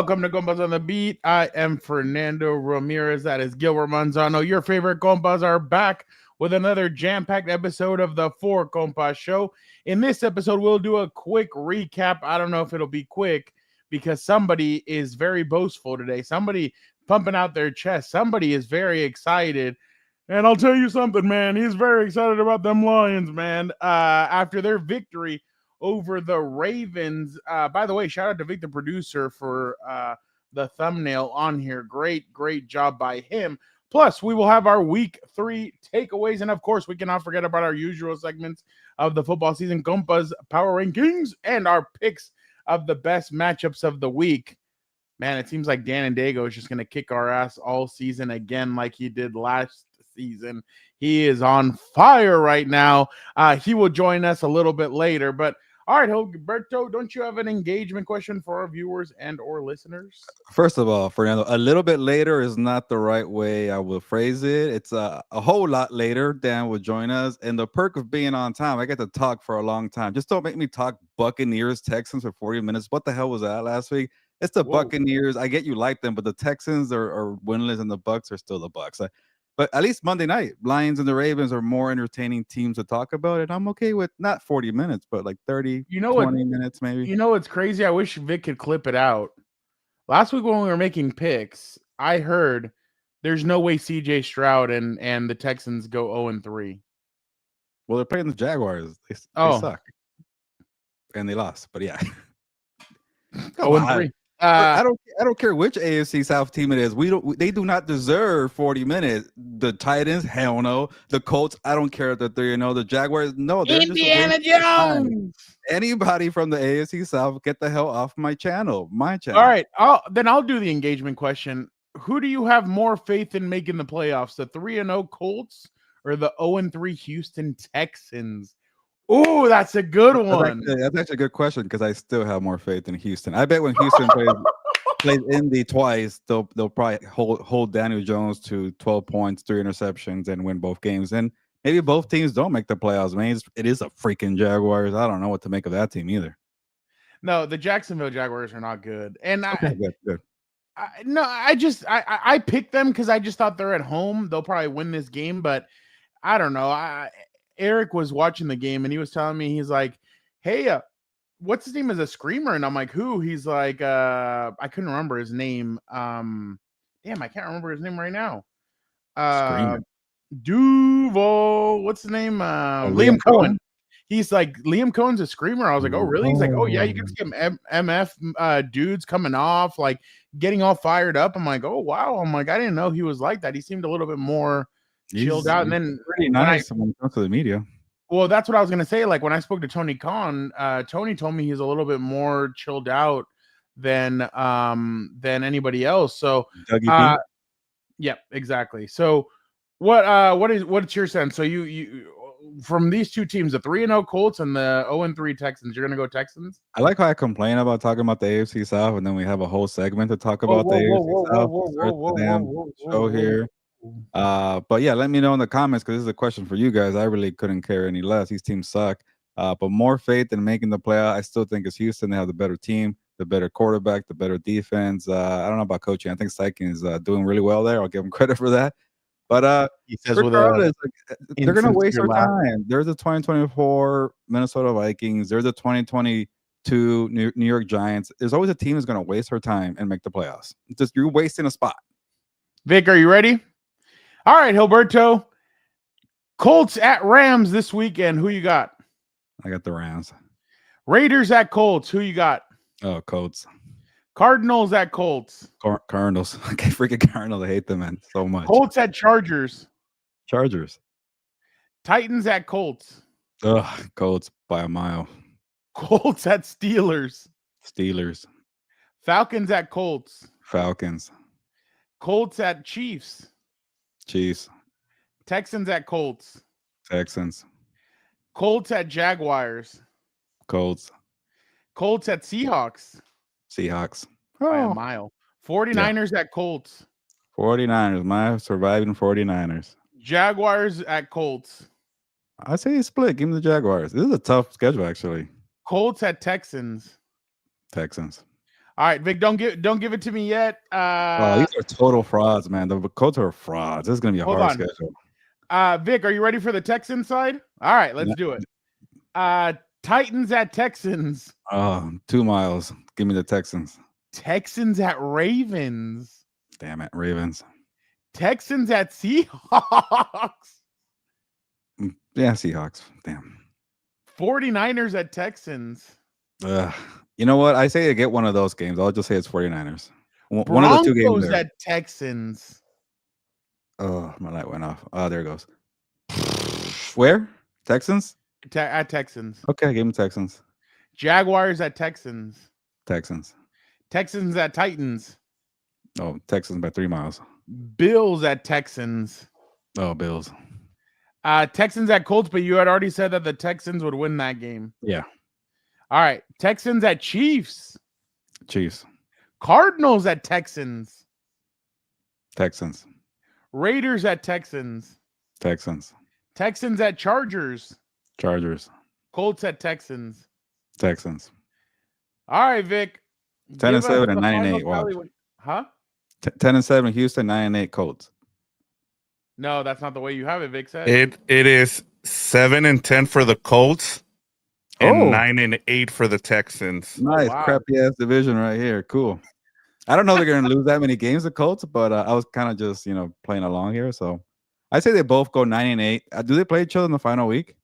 Welcome to Compas on the Beat. I am Fernando Ramirez. That is Gilbert Manzano. Your favorite compas are back with another jam-packed episode of the Four Compas Show. In this episode, we'll do a quick recap. I don't know if it'll be quick because somebody is very boastful today. Somebody pumping out their chest. Somebody is very excited. And I'll tell you something, man. He's very excited about them Lions, man. After their victory over the Ravens. By the way, shout out to Vic, the producer, for the thumbnail on here. Great job by him. Plus, we will have our week 3 takeaways. And of course, we cannot forget about our usual segments of the football season, Compas Power Rankings, and our picks of the best matchups of the week. Man, it seems like Dan and Daygo is just going to kick our ass all season again like he did last season. He is on fire right now. He will join us a little bit later, but all right, Gilberto, don't you have an engagement question for our viewers and or listeners? First of all, Fernando, a little bit later is not the right way I will phrase it. It's a whole lot later. Dan will join us. And the perk of being on time, I get to talk for a long time. Just don't make me talk Buccaneers, Texans for 40 minutes. What the hell was that last week? It's the Buccaneers. I get you like them, but the Texans are winless and the Bucs are still the Bucs. But at least Monday night, Lions and the Ravens are more entertaining teams to talk about. And I'm okay with not 40 minutes, but like 30, 20 minutes maybe. You know what's crazy? I wish Vic could clip it out. Last week when we were making picks, I heard there's no way CJ Stroud and the Texans go 0-3. Well, they're playing the Jaguars. They suck. And they lost, but yeah. 0-3. I don't care which AFC South team it is. They do not deserve 40 minutes. The Titans, hell no. The Colts, I don't care that they're the Jaguars, no. Indiana Jones. Anybody from the AFC South, get the hell off my channel. My channel. All right, I'll do the engagement question. Who do you have more faith in making the playoffs? The 3-0 Colts or the 0-3 Houston Texans? Oh, that's a good one. That's actually a good question because I still have more faith in Houston. I bet when Houston plays Indy twice, they'll probably hold Daniel Jones to 12 points, 3 interceptions, and win both games. And maybe both teams don't make the playoffs. I mean, it is a freaking Jaguars. I don't know what to make of that team either. No, the Jacksonville Jaguars are not good. And good. I picked them because I just thought they're at home. They'll probably win this game, but I don't know. Eric was watching the game and he was telling me, he's like, hey, what's his name as a screamer? And I'm like, who? He's like, I couldn't remember his name. Damn, I can't remember his name right now. Duval, what's his name? Liam Cohen. He's like, Liam Cohen's a screamer. I was like, oh, really? He's like, oh, yeah, you can see him MF dudes coming off, like getting all fired up. I'm like, oh, wow. I'm like, I didn't know he was like that. He seemed a little bit more chilled out. And then pretty nice when it comes to the media. Well, that's what I was gonna say. Like when I spoke to Tony Khan, Tony told me he's a little bit more chilled out than anybody else. So yeah, exactly. So what's your sense? So you from these two teams, the 3-0 Colts and the 0-3 Texans, you're gonna go Texans? I like how I complain about talking about the AFC South, and then we have a whole segment to talk about the AFC South. Show here. But yeah, let me know in the comments because this is a question for you guys. I really couldn't care any less. These teams suck. But more faith in making the playoff, I still think it's Houston. They have the better team, the better quarterback, the better defense. I don't know about coaching. I think Steichen is doing really well there. I'll give him credit for that. But he says regardless, they're going to waste their time. There's the 2024 Minnesota Vikings. There's the 2022 New York Giants. There's always a team that's going to waste her time and make the playoffs. It's just you're wasting a spot. Vic, are you ready? All right, Gilberto. Colts at Rams this weekend. Who you got? I got the Rams. Raiders at Colts. Who you got? Oh, Colts. Cardinals at Colts. Cardinals. Okay, freaking Cardinals. I hate them, man, so much. Colts at Chargers. Chargers. Titans at Colts. Ugh, Colts by a mile. Colts at Steelers. Steelers. Falcons at Colts. Falcons. Colts at Chiefs. Chiefs. Texans at Colts. Texans. Colts at Jaguars. Colts. Colts at Seahawks. Seahawks. By a mile. 49ers at Colts. 49ers. My surviving 49ers. Jaguars at Colts. I say split. Give me the Jaguars. This is a tough schedule, actually. Colts at Texans. Texans. All right, Vic, don't give it to me yet. Oh, these are total frauds, man. The Colts are frauds. This is gonna be a Hold hard on. schedule. Vic, are you ready for the Texans side? All right, let's do it. Titans at Texans. 2 miles. Give me the Texans. Texans at Ravens. Damn it, Ravens. Texans at Seahawks. Yeah, Seahawks. Damn. 49ers at Texans. You know what? I say to get one of those games. I'll just say it's 49ers. One Broncos of the 2 games there. at Texans. Oh, my light went off. Oh, there it goes. Where? Texans? At Texans. Okay, give me Texans. Jaguars at Texans. Texans. Texans at Titans. Oh, Texans by 3 miles. Bills at Texans. Oh, Bills. Texans at Colts, but you had already said that the Texans would win that game. Yeah. All right. Texans at Chiefs. Chiefs. Cardinals at Texans. Texans. Raiders at Texans. Texans. Texans at Chargers. Chargers. Colts at Texans. Texans. All right, Vic. 10-7 and 9-8. Wow. Huh? 10-7 Houston, 9-8 Colts. No, that's not the way you have it, Vic said. It is 7-10 for the Colts and 9-8 for the Texans. Nice, wow. Crappy ass division right here. Cool. I don't know they're gonna lose that many games, the Colts, but I was kind of just playing along here. So I say they both go 9-8. Do they play each other in the final week?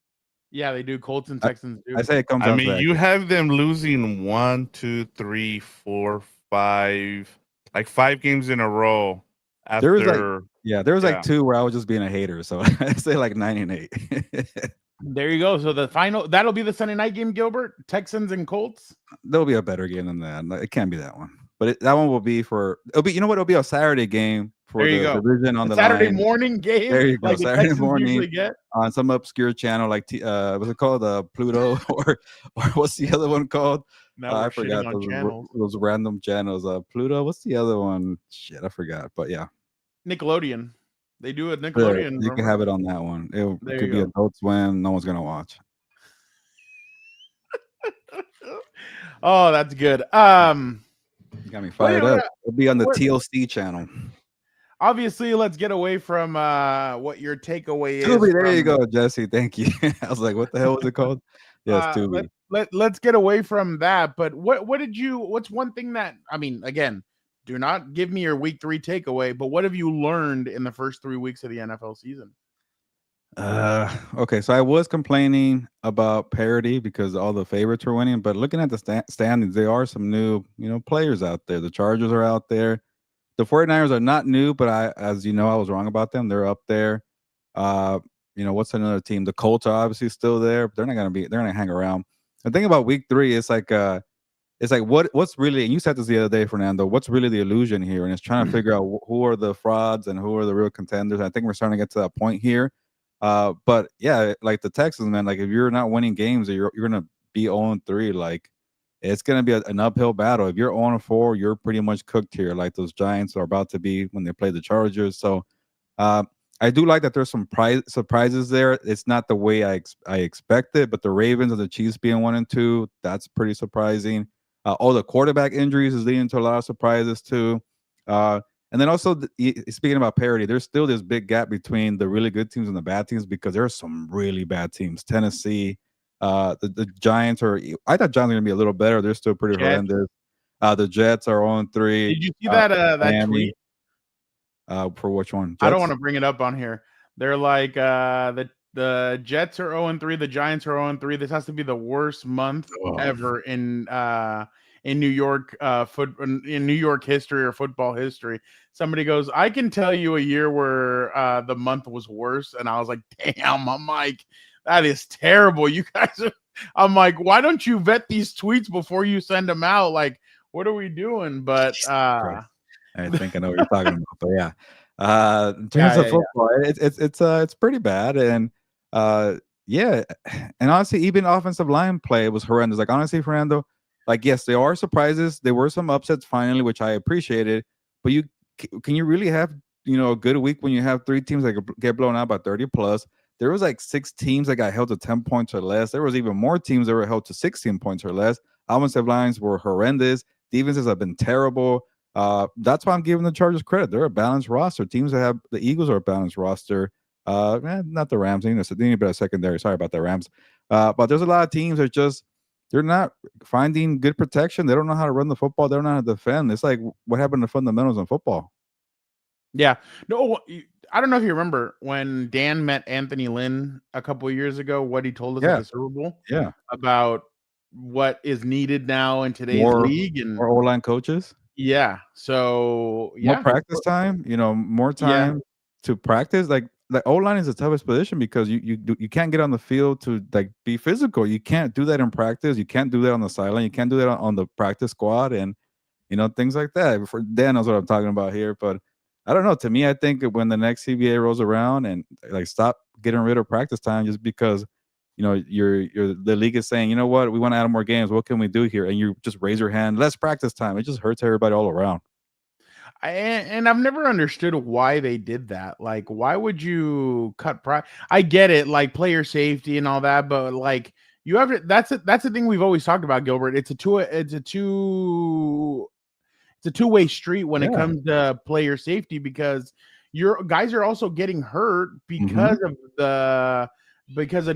Yeah, they do. Colts and Texans do. I say it comes down to that. You have them losing 1, 2, 3, 4, 5, like 5 games in a row. There was like 2 where I was just being a hater. So I say like 9-8. There you go. So the final, that'll be the Sunday night game, Gilbert. Texans and Colts. There'll be a better game than that. It can't be that one. But that one will be it'll be, it'll be a Saturday game for the division on the Saturday line. morning game. There you go. Like Saturday morning on some obscure channel like what's it called? Pluto or what's the other one called? I forgot those random channels. Pluto. What's the other one? Shit, I forgot. But yeah, Nickelodeon. They do a Nickelodeon. You can have it on that one. It could be Adult Swim. No one's gonna watch. Oh, that's good. You got me fired up. It'll be on the TLC channel. Obviously, let's get away from what your takeaway is. Tubi, there you go, Jesse. Thank you. I was like, what the hell was it called? Yes, Tubi. Let's get away from that. But what's one thing that, again, do not give me your week 3 takeaway, but what have you learned in the first 3 weeks of the NFL season? Okay, so I was complaining about parity because all the favorites were winning, but looking at the standings, there are some new, players out there. The Chargers are out there. The 49ers are not new, but as you know, I was wrong about them. They're up there. What's another team? The Colts are obviously still there, but they're gonna hang around. The thing about week 3 is what's really, and you said this the other day, Fernando, what's really the illusion here? And it's trying to figure out who are the frauds and who are the real contenders. I think we're starting to get to that point here. But yeah, like the Texans, man, like if you're not winning games or you're gonna be 0-3, like it's gonna be an uphill battle. If you're 0-4, you're pretty much cooked here, like those Giants are about to be when they play the Chargers. So I do like that there's some surprises there. It's not the way I expected, but the Ravens and the Chiefs being 1-2, that's pretty surprising. All the quarterback injuries is leading to a lot of surprises too. And then also, speaking about parity, there's still this big gap between the really good teams and the bad teams because there are some really bad teams. Tennessee, the Giants I thought Giants were going to be a little better. They're still pretty horrendous. The Jets are 0-3. Did you see that tweet? For which one? Jets? I don't want to bring it up on here. They're like the Jets are 0-3. The Giants are 0-3. This has to be the worst month ever in New York in New York history or football history. Somebody goes, I can tell you a year where the month was worse, and I was like, damn, I'm like, that is terrible. You guys are, I'm like, why don't you vet these tweets before you send them out? Like, what are we doing? But I think I know what you're talking about. But yeah, in terms of football, it's pretty bad, and and honestly, even offensive line play was horrendous. Like honestly, Fernando. Like, yes, there are surprises. There were some upsets finally, which I appreciated. But can you really have, a good week when you have 3 teams that get blown out by 30 plus? There was like 6 teams that got held to 10 points or less. There was even more teams that were held to 16 points or less. Offensive lines were horrendous. Defenses have been terrible. That's why I'm giving the Chargers credit. They're a balanced roster. Teams that have the Eagles are a balanced roster. Not the Rams. They need a better secondary. Sorry about the Rams. But there's a lot of teams that they're not finding good protection. They don't know how to run the football. They don't know how to defend. It's like what happened to fundamentals in football. Yeah. No, I don't know if you remember when Dan met Anthony Lynn a couple of years ago, what he told us at the Super Bowl about what is needed now in today's league and more O-line coaches. Yeah. So more practice time, more time to practice. Like O-line is the toughest position because you can't get on the field to like be physical. You can't do that in practice. You can't do that on the sideline. You can't do that on the practice squad and things like that. For Dan knows what I'm talking about here, but I don't know. To me, I think when the next CBA rolls around and like stop getting rid of practice time just because the league is saying, you know what, we want to add more games. What can we do here? And you just raise your hand, less practice time. It just hurts everybody all around. And I've never understood why they did that. Like, why would you cut I get it, like player safety and all that, but like you have to. That's the thing we've always talked about, Gilbert. It's a two-way street when it comes to player safety because your guys are also getting hurt because of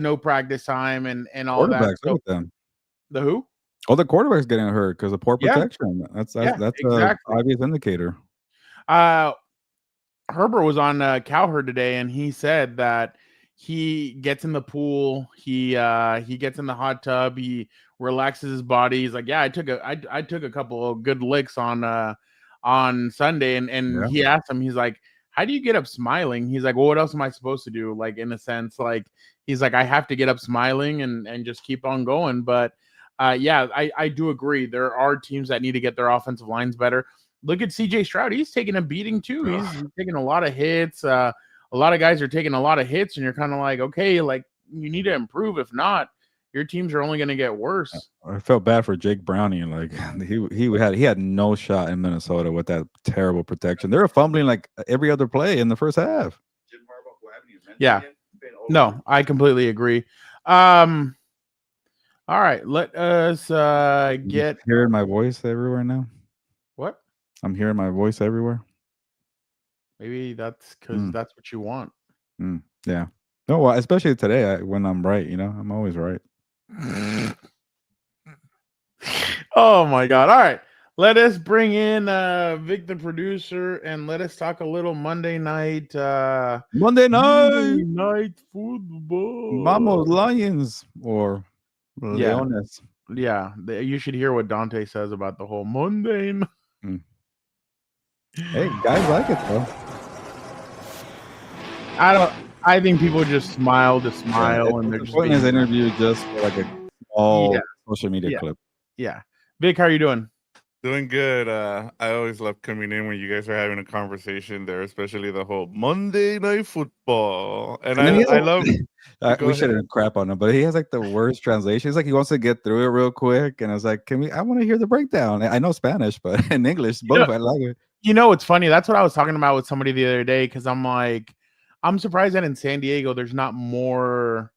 no practice time and all that. So, the who? Oh, the quarterback's getting hurt because of poor protection. That's exactly. An obvious indicator. Herbert was on Cowherd today, and he said that he gets in the pool, he gets in the hot tub, he relaxes his body. He's like, yeah, I took a couple of good licks on Sunday, and he asked him, he's like, how do you get up smiling? He's like, well, what else am I supposed to do? Like, in a sense, like he's like, I have to get up smiling and just keep on going. But I do agree. There are teams that need to get their offensive lines better. Look at CJ Stroud. He's taking a beating too. He's taking a lot of hits. A lot of guys are taking a lot of hits, and you're kind of like, okay, like you need to improve. If not, your teams are only going to get worse. I felt bad for Jake Browning. Like he had no shot in Minnesota with that terrible protection. They were fumbling like every other play in the first half. Yeah. No, I completely agree. All right, let us get hearing my voice everywhere now. What? I'm hearing my voice everywhere. Maybe that's because that's what you want. Yeah. No, well, especially today when I'm right. I'm always right. Oh my God! All right, let us bring in Vic, the producer, and let us talk a little Monday night. Monday night football. Vamos Lions or Leones. Yeah, you should hear what Dante says about the whole Monday. Hey, guys like it though. I think people just smile to smile, and they're just putting his interview just for like a small social media clip. Yeah, Vic, how are you doing? Doing good. I always love coming in when you guys are having a conversation there, especially the whole Monday Night Football. And I love. We shouldn't crap on him, but he has like the worst translation. It's like he wants to get through it real quick, and I was like, I want to hear the breakdown. I know Spanish, but in English, both I like it. It's funny. That's what I was talking about with somebody the other day because I'm like, I'm surprised that in San Diego there's not more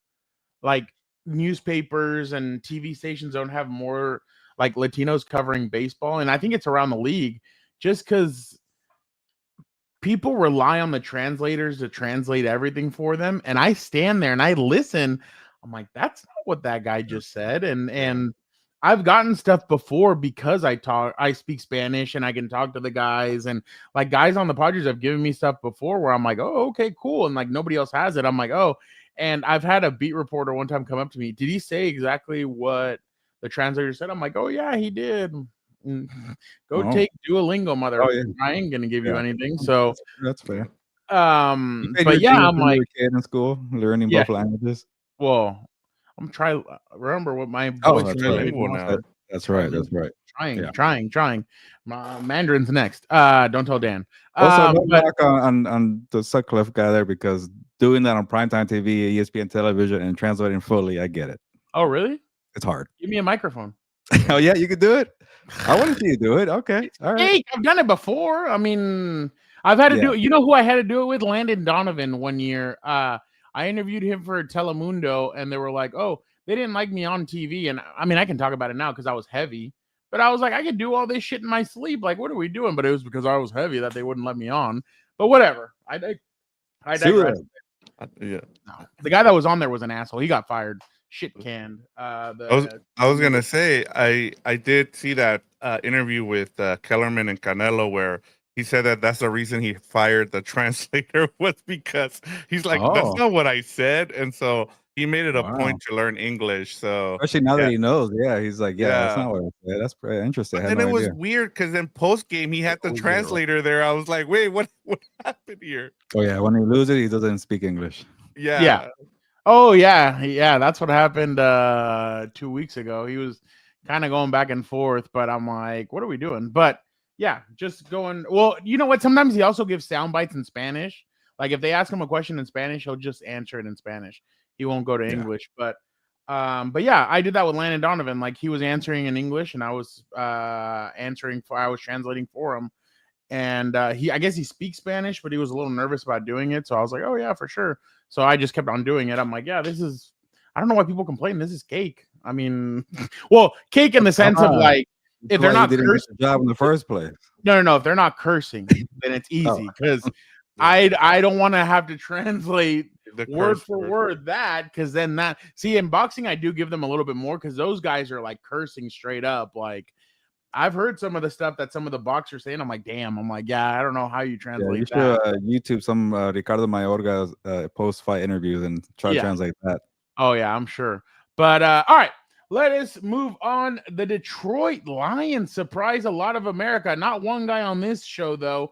like newspapers and TV stations don't have more like Latinos covering baseball. And I think it's around the league just because people rely on the translators to translate everything for them. And I stand there and I listen. I'm like, that's not what that guy just said. And I've gotten stuff before because I speak Spanish and I can talk to the guys, and like guys on the Padres have given me stuff before where I'm like, oh, okay, cool. And like nobody else has it. I'm like, oh, and I've had a beat reporter one time come up to me. Did he say exactly what the translator said? I'm like, oh yeah, he did. Take Duolingo, mother. I ain't going to give you anything. So that's fair. But yeah, I'm like in school learning both languages. Well, I'm trying to remember what my voice is now. That's right. Trying. My Mandarin's next. Don't tell Dan. Also, no back on the Sutcliffe guy there because doing that on primetime TV, ESPN television, and translating fully, I get it. Oh, really? It's hard. Give me a microphone. Oh yeah, you could do it. I want to see you do it. Okay, all right. Hey, I've done it before. I mean, I've had to do it. You know who I had to do it with? Landon Donovan one year. I interviewed him for Telemundo, and they were like, "Oh, they didn't like me on TV." And I mean, I can talk about it now because I was heavy. But I was like, I could do all this shit in my sleep. Like, what are we doing? But it was because I was heavy that they wouldn't let me on. But whatever. I digress. Yeah. No. The guy that was on there was an asshole. He got fired. Shit canned. I was gonna say I did see that interview with Kellerman and Canelo where he said that that's the reason he fired the translator was because he's like, that's not what I said, and so he made it a point to learn English. So especially now that he knows, he's like, that's not what I said. That's pretty interesting. But then it was weird because then post game he had the translator there. I was like, wait, what happened here? Oh yeah, when he loses, he doesn't speak English. Yeah. Oh yeah. That's what happened 2 weeks ago. He was kind of going back and forth, but I'm like, what are we doing? But yeah, just going. Well, you know what? Sometimes he also gives sound bites in Spanish. Like if they ask him a question in Spanish, he'll just answer it in Spanish. He won't go to English. But yeah, I did that with Landon Donovan. Like he was answering in English, and I was I was translating for him. And I guess he speaks Spanish, but he was a little nervous about doing it. So I was like, oh yeah, for sure. So I just kept on doing it. I'm like, yeah, this is. I don't know why people complain. This is cake. I mean, well, cake in the sense of like. If they're not cursing, get the job in the first place. No. If they're not cursing, then it's easy because I don't want to have to translate word for word that because then that in boxing I do give them a little bit more because those guys are like cursing straight up. Like I've heard some of the stuff that some of the boxers saying. I'm like, damn. I'm like, yeah, I don't know how you translate that. YouTube some Ricardo Mayorga's post-fight interviews and try to translate that. Oh yeah, I'm sure. But all right. Let us move on. The Detroit Lions surprise a lot of America. Not one guy on this show, though.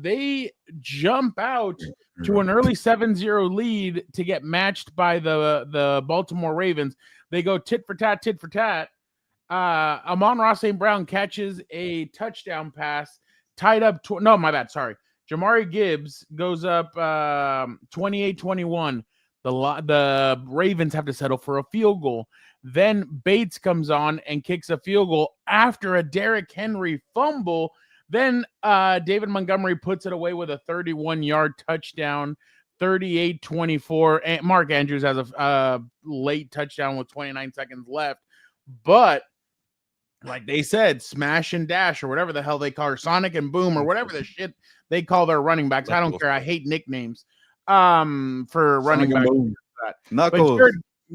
They jump out to an early 7-0 lead to get matched by the Baltimore Ravens. They go tit for tat, tit for tat. Amon-Ra St. Brown catches a touchdown pass, tied up. No, my bad. Sorry. Jamari Gibbs goes up 28-21. The Ravens have to settle for a field goal. Then Bates comes on and kicks a field goal after a Derrick Henry fumble. Then David Montgomery puts it away with a 31-yard touchdown, 38-24. And Mark Andrews has a late touchdown with 29 seconds left. But like they said, smash and dash or whatever the hell they call her, Sonic and Boom or whatever the shit they call their running backs. I don't care. I hate nicknames for running backs. Knuckles.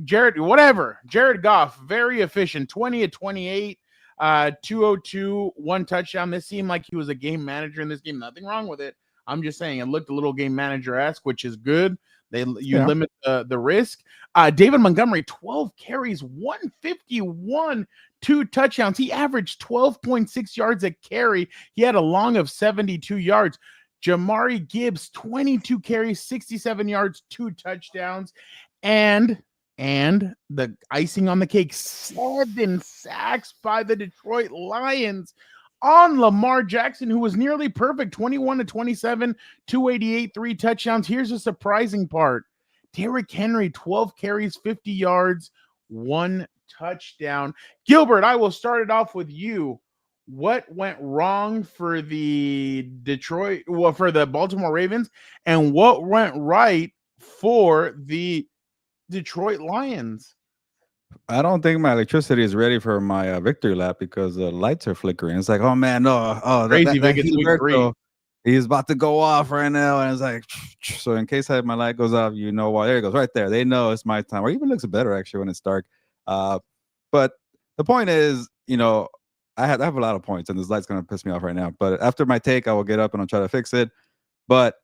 Jared Goff, very efficient, 20-28, 202, one touchdown. This seemed like he was a game manager in this game. Nothing wrong with it. I'm just saying it looked a little game manager-esque, which is good. You limit the risk. David Montgomery, 12 carries, 151, 2 touchdowns. He averaged 12.6 yards a carry. He had a long of 72 yards. Jamari Gibbs, 22 carries, 67 yards, 2 touchdowns. And the icing on the cake, 7 sacks by the Detroit Lions on Lamar Jackson, who was nearly perfect, 21-27, 288, 3 touchdowns. Here's the surprising part. Derrick Henry, 12 carries, 50 yards, 1 touchdown. Gilbert, I will start it off with you. What went wrong for the Baltimore Ravens, and what went right for the Detroit Lions? I don't think my electricity is ready for my victory lap because the lights are flickering. It's like, oh man, no, crazy. Gilberto, he's about to go off right now, and it's like, so in case my light goes off, you know why? There it goes, right there. They know it's my time. Or even looks better actually when it's dark. But the point is, I have a lot of points, and this light's gonna piss me off right now. But after my take, I will get up and I'll try to fix it. But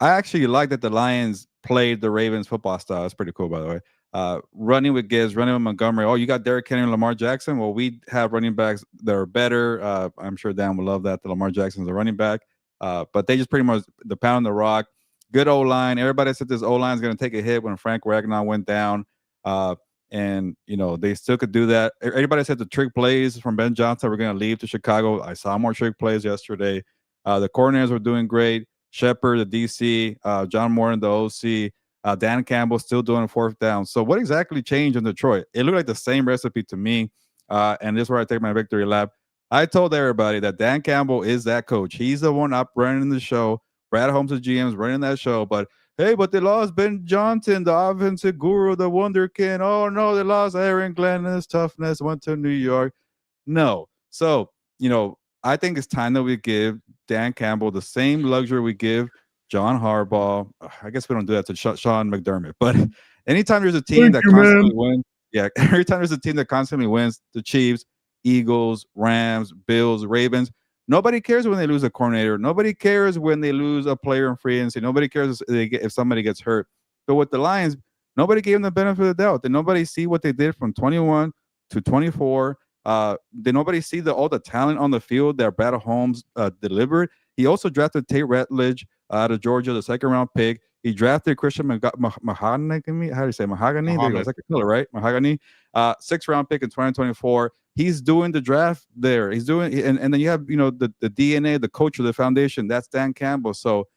I actually like that the Lions played the Ravens football style. It's pretty cool, by the way. Running with Gibbs, running with Montgomery. Oh, you got Derrick Henry and Lamar Jackson. Well, we have running backs that are better. I'm sure Dan will love that Lamar Jackson's a running back. But they just pretty much the pound the rock. Good O-line. Everybody said this O-line is going to take a hit when Frank Ragnar went down. And, they still could do that. Everybody said the trick plays from Ben Johnson were going to leave to Chicago. I saw more trick plays yesterday. The coordinators were doing great. Shepard, the DC, John Moore, the OC, Dan Campbell still doing 4th down. So what exactly changed in Detroit? It looked like the same recipe to me. And this is where I take my victory lap. I told everybody that Dan Campbell is that coach. He's the one up running the show. Brad Holmes, the GM's running that show. But hey, but they lost Ben Johnson, the offensive guru, the wonder kid. Oh no, they lost Aaron Glenn and his toughness. Went to New York. No. So, I think it's time that we give Dan Campbell the same luxury we give John Harbaugh. I guess we don't do that to Sean McDermott, but anytime there's a team Thank that you, man. constantly wins, yeah, every time there's a team that constantly wins, the Chiefs, Eagles, Rams, Bills, Ravens, nobody cares when they lose a coordinator. Nobody cares when they lose a player in free agency. Nobody cares if somebody gets hurt. But with the Lions, nobody gave them the benefit of the doubt. Did nobody see what they did from 21 to 24? Did nobody see all the talent on the field that Brad Holmes delivered? He also drafted Tate Ratledge out of Georgia, the second round pick. He drafted Christian Mahogany. How do you say Mahogany? There you go. It's like a color, right? Mahogany. 6th round pick in 2024. He's doing the draft there. He's doing, and then you have the DNA, the coach of the foundation. That's Dan Campbell. So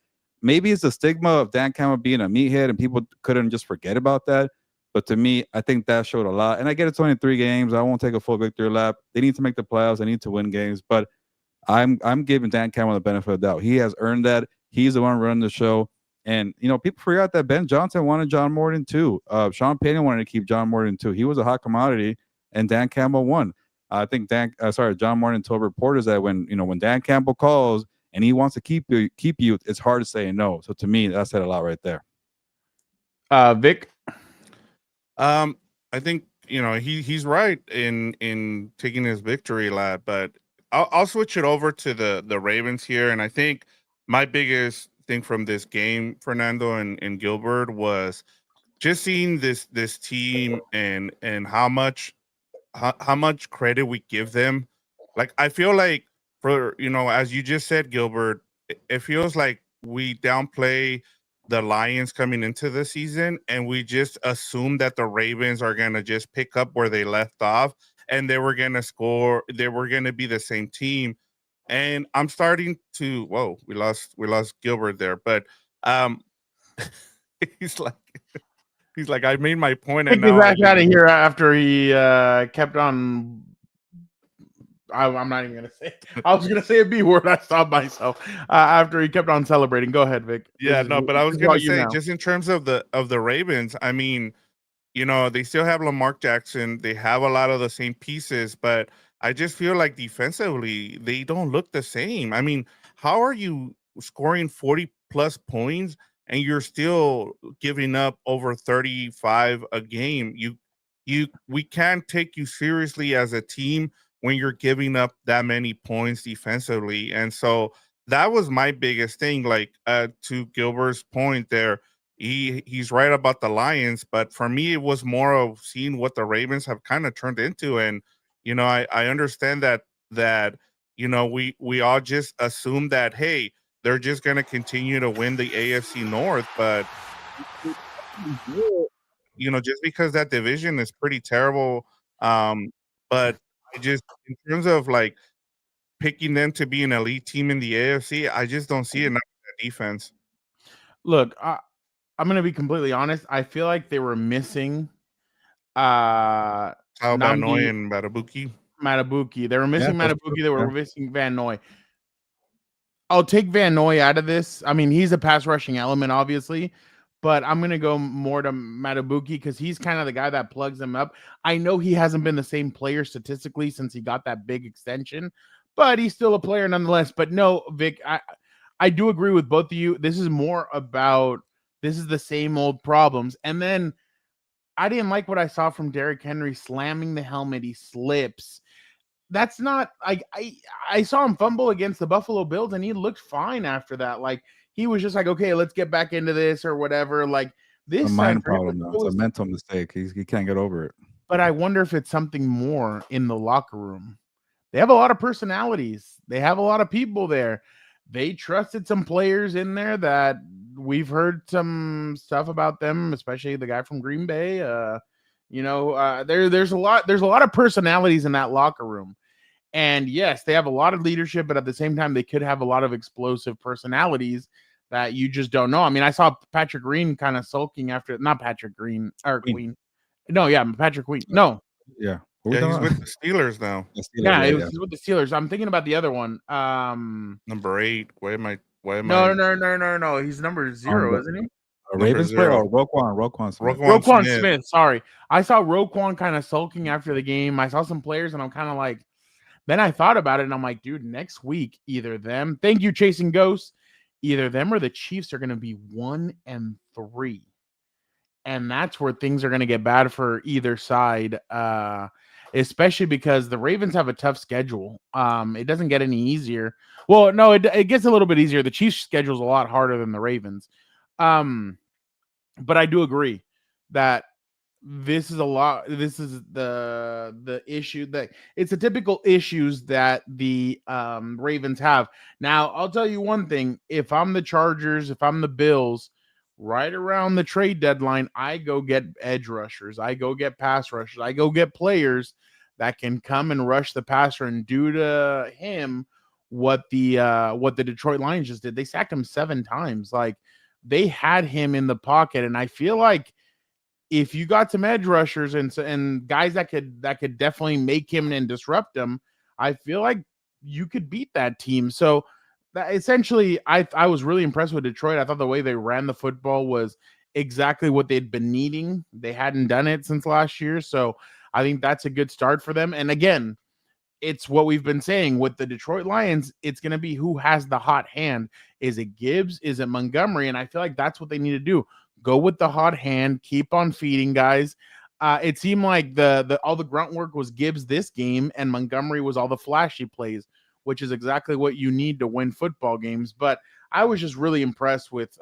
maybe it's the stigma of Dan Campbell being a meathead, and people couldn't just forget about that. But to me, I think that showed a lot. And I get it's only 3 games. I won't take a full victory lap. They need to make the playoffs. They need to win games. But I'm giving Dan Campbell the benefit of the doubt. He has earned that. He's the one running the show. And people forgot that Ben Johnson wanted John Morton too. Sean Payton wanted to keep John Morton too. He was a hot commodity, and Dan Campbell won. I think John Morton told reporters that when Dan Campbell calls and he wants to keep you, it's hard to say no. So to me, that said a lot right there. Vic. I think he's right in taking his victory lap, but I'll switch it over to the Ravens here, and I think my biggest thing from this game, Fernando and Gilbert, was just seeing this team and how much credit we give them. Like, I feel like, for as you just said, Gilbert, it feels like we downplay the Lions coming into the season, and we just assume that the Ravens are going to just pick up where they left off, and they were going to score. They were going to be the same team. And I'm starting to, whoa, we lost Gilbert there, but he's like, I made my point, and now He's out of here after he kept on. I'm not even gonna say. I was gonna say a B word. I stopped myself after he kept on celebrating. Go ahead, Vic. Yeah, but I was gonna say, just in terms of the Ravens, I mean, they still have Lamar Jackson. They have a lot of the same pieces, but I just feel like defensively they don't look the same. I mean, how are you scoring 40 plus points and you're still giving up over 35 a game? We can't take you seriously as a team when you're giving up that many points defensively. And so that was my biggest thing. Like, to Gilbert's point there, he's right about the Lions, but for me, it was more of seeing what the Ravens have kind of turned into. And, I understand that we all just assume that, hey, they're just going to continue to win the AFC North, but just because that division is pretty terrible. But just in terms of like picking them to be an elite team in the AFC, I just don't see enough of that defense. Look, I'm going to be completely honest. I feel like they were missing How about Noy and Matabuki? They were missing Matabuki. They were missing Van Noy. I'll take Van Noy out of this. I mean, he's a pass rushing element, obviously, but I'm going to go more to Matabuki because he's kind of the guy that plugs them up. I know he hasn't been the same player statistically since he got that big extension, but he's still a player nonetheless. But no, Vic, I do agree with both of you. This is more about, this is the same old problems. And then I didn't like what I saw from Derrick Henry slamming the helmet. He slips. That's not, I saw him fumble against the Buffalo Bills and he looked fine after that. Like, he was just like, okay, let's get back into this or whatever. Like, this a mind problem, though. It's a mental mistake. He can't get over it. But I wonder if it's something more in the locker room. They have a lot of personalities. They have a lot of people there. They trusted some players in there that we've heard some stuff about them, especially the guy from Green Bay. There's a lot of personalities in that locker room. And yes, they have a lot of leadership, but at the same time, they could have a lot of explosive personalities that you just don't know. I mean, I saw Patrick Green kind of sulking after, not Patrick Green or Queen. No, yeah, Patrick Queen. No. Yeah. He's with the Steelers now. He's with the Steelers. I'm thinking about the other one. Number 8. Why am I? No. He's number 0, isn't he? Ravens player or Roquan Smith. Sorry. I saw Roquan kind of sulking after the game. I saw some players and I'm kind of like, Then I thought about it and I'm like, dude, next week, either them, thank you, Chasing Ghosts, either them or the Chiefs are going to be 1-3. And that's where things are going to get bad for either side, especially because the Ravens have a tough schedule. It doesn't get any easier. Well, no, it gets a little bit easier. The Chiefs' schedule is a lot harder than the Ravens. But I do agree that this is the issue that it's a typical issues that the Ravens have. Now, I'll tell you one thing. If I'm the Chargers, if I'm the Bills, right around the trade deadline, I go get edge rushers. I go get pass rushers. I go get players that can come and rush the passer and do to him what the Detroit Lions just did. They sacked him 7 times. Like, they had him in the pocket, and I feel like if you got some edge rushers and guys that could definitely make him and disrupt him, I feel like you could beat that team. So that essentially, I was really impressed with Detroit. I thought the way they ran the football was exactly what they'd been needing. They hadn't done it since last year, so I think that's a good start for them. And again, it's what we've been saying with the Detroit Lions. It's going to be who has the hot hand. Is it Gibbs? Is it Montgomery? And I feel like that's what they need to do. Go with the hot hand. Keep on feeding guys. It seemed like the all the grunt work was Gibbs this game, and Montgomery was all the flashy plays, which is exactly what you need to win football games. But I was just really impressed with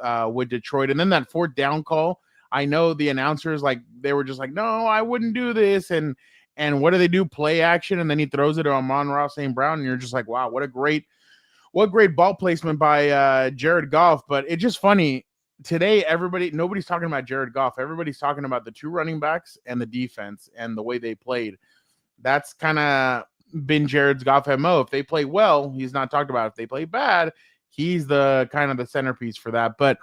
Detroit. And then that 4th down call, I know the announcers, like, they were just like, no, I wouldn't do this. And what do they do? Play action, and then he throws it to Amon-Ra St. Brown, and you're just like, wow, what great ball placement by Jared Goff. But it's just funny. Today, nobody's talking about Jared Goff. Everybody's talking about the 2 running backs and the defense and the way they played. That's kind of been Jared's Goff MO. If they play well, he's not talked about. If they play bad, he's the kind of the centerpiece for that. But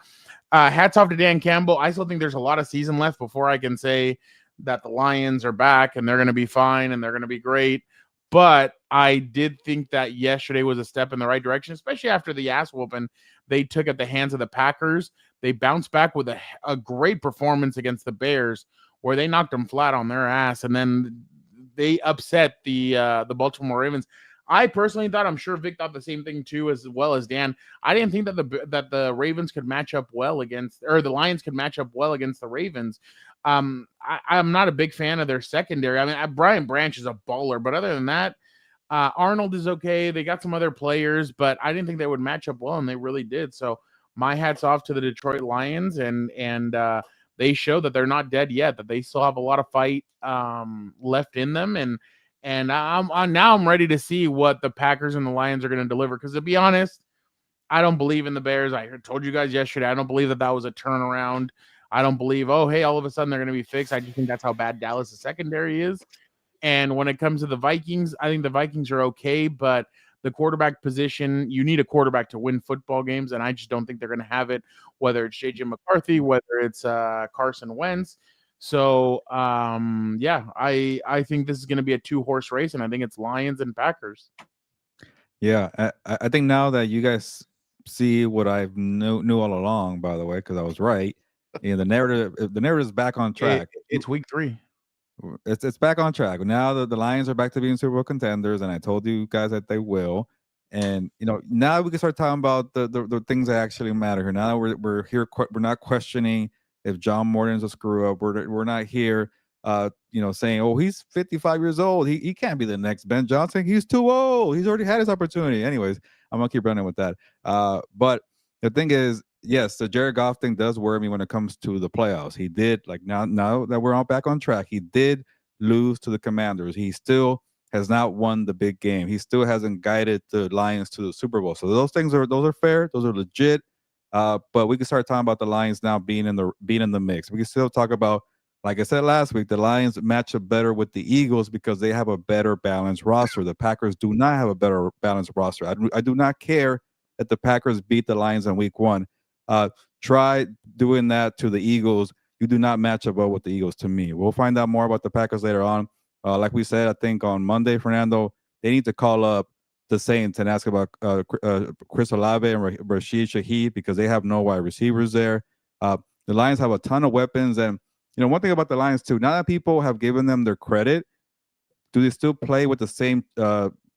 hats off to Dan Campbell. I still think there's a lot of season left before I can say that the Lions are back and they're going to be fine and they're going to be great. But I did think that yesterday was a step in the right direction, especially after the ass whooping they took at the hands of the Packers. They bounced back with a great performance against the Bears, where they knocked them flat on their ass, and then they upset the Baltimore Ravens. I personally thought, I'm sure Vic thought the same thing too, as well as Dan. I didn't think that the Ravens could match up well against, or the Lions could match up well against the Ravens. I'm not a big fan of their secondary. I mean, Brian Branch is a baller, but other than that, Arnold is okay. They got some other players, but I didn't think they would match up well, and they really did. So my hat's off to the Detroit Lions, and they show that they're not dead yet, that they still have a lot of fight left in them, and I'm ready to see what the Packers and the Lions are going to deliver. Because to be honest, I don't believe in the Bears. I told you guys yesterday, I don't believe that was a turnaround. I don't believe, oh, hey, all of a sudden they're going to be fixed. I just think that's how bad Dallas' secondary is. And when it comes to the Vikings, I think the Vikings are okay, but the quarterback position, you need a quarterback to win football games, and I just don't think they're going to have it, whether it's J.J. McCarthy, whether it's Carson Wentz. So, yeah, I think this is going to be a 2-horse race, and I think it's Lions and Packers. Yeah, I think now that you guys see what I knew all along, by the way, because I was right, the narrative is back on track. It's week 3. It's back on track. Now the Lions are back to being Super Bowl contenders, and I told you guys that they will. And now we can start talking about the things that actually matter here. Now we're here. We're not questioning if John Morton's a screw up. We're not here, saying, oh, he's 55 years old. He can't be the next Ben Johnson. He's too old. He's already had his opportunity. Anyways, I'm gonna keep running with that. But the thing is, yes, the Jared Goff thing does worry me when it comes to the playoffs. He did, like, now that we're all back on track, he did lose to the Commanders. He still has not won the big game. He still hasn't guided the Lions to the Super Bowl. So those are fair. Those are legit. But we can start talking about the Lions now being in the mix. We can still talk about, like I said last week, the Lions match up better with the Eagles because they have a better balanced roster. The Packers do not have a better balanced roster. I do not care that the Packers beat the Lions in week 1. Try doing that to the Eagles. You do not match up well with the Eagles to me. We'll find out more about the Packers later on. Like we said, I think on Monday, Fernando, they need to call up the Saints and ask about Chris Olave and Rashid Shaheed because they have no wide receivers there. The Lions have a ton of weapons. And, one thing about the Lions, too, now that people have given them their credit, do they still play with the same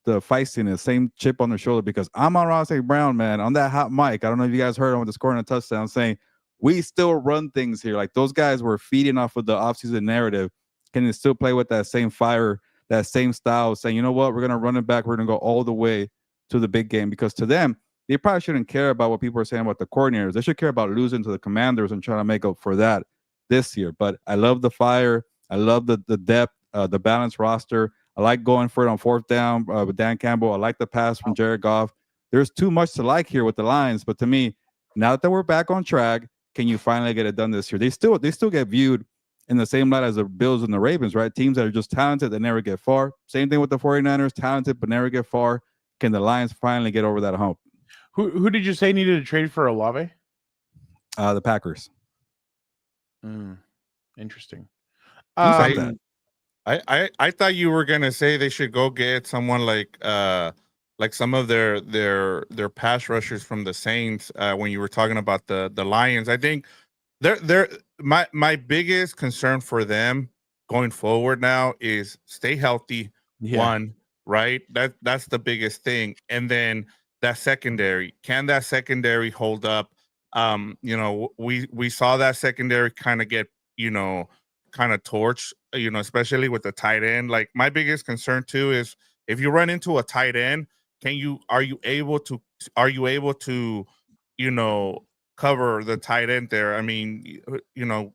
the feistiness, same chip on their shoulder, because I'm on Ross Brown, man, on that hot mic. I don't know if you guys heard him with the scoring a touchdown saying, we still run things here. Like those guys were feeding off of the offseason narrative. Can they still play with that same fire, that same style, saying, you know what, we're going to run it back. We're going to go all the way to the big game, because to them, they probably shouldn't care about what people are saying about the coordinators. They should care about losing to the Commanders and trying to make up for that this year. But I love the fire. I love the depth, the balanced roster. I like going for it on fourth down with Dan Campbell. I like the pass from Jared Goff. There's too much to like here with the Lions. But to me, now that we're back on track, can you finally get it done this year? They still get viewed in the same light as the Bills and the Ravens, right? Teams that are just talented that never get far. Same thing with the 49ers, talented but never get far. Can the Lions finally get over that hump? Who did you say needed to trade for Olave? The Packers. Interesting. I thought you were gonna say they should go get someone like some of their pass rushers from the Saints when you were talking about the Lions. I think they're my biggest concern for them going forward now is stay healthy. One, right? That's the biggest thing. And then that secondary, can that secondary hold up? We saw that secondary kind of get, kind of torched, especially with the tight end. Like my biggest concern too is if you run into a tight end, are you able to cover the tight end there? I mean,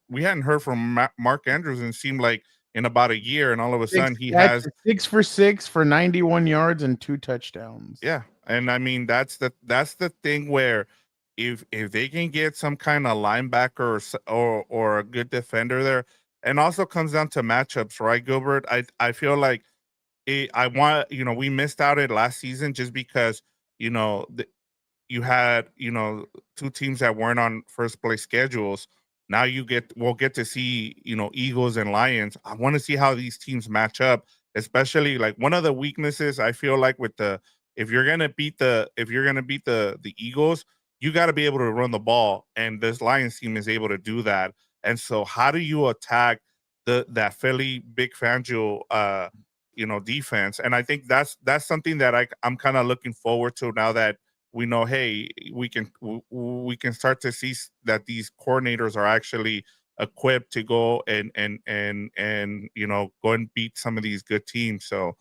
we hadn't heard from Mark Andrews and it seemed like in about a year, and all of a sudden he has 6 for 6 for 91 yards and 2 touchdowns. Yeah. And I mean, that's the thing where if they can get some kind of linebacker or a good defender there, and also comes down to matchups, right, Gilbert? I feel like we missed out at last season just because, you had, two teams that weren't on first place schedules. Now we'll get to see, Eagles and Lions. I want to see how these teams match up, especially like one of the weaknesses I feel like with if you're gonna beat the Eagles, you got to be able to run the ball, and this Lions team is able to do that. And so, how do you attack that Philly Big Fangio defense? And I think that's something that I'm kind of looking forward to now that we know, hey, we can start to see that these coordinators are actually equipped to go and go and beat some of these good teams. So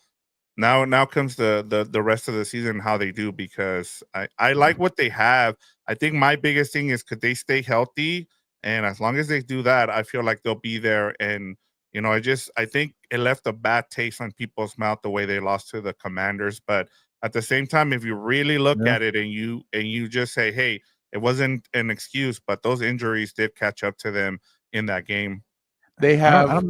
now comes the rest of the season, how they do, because I like what they have. I think my biggest thing is, could they stay healthy? And as long as they do that, I feel like they'll be there. And I think it left a bad taste on people's mouth the way they lost to the Commanders. But at the same time, if you really look at it and you just say, hey, it wasn't an excuse, but those injuries did catch up to them in that game. They have.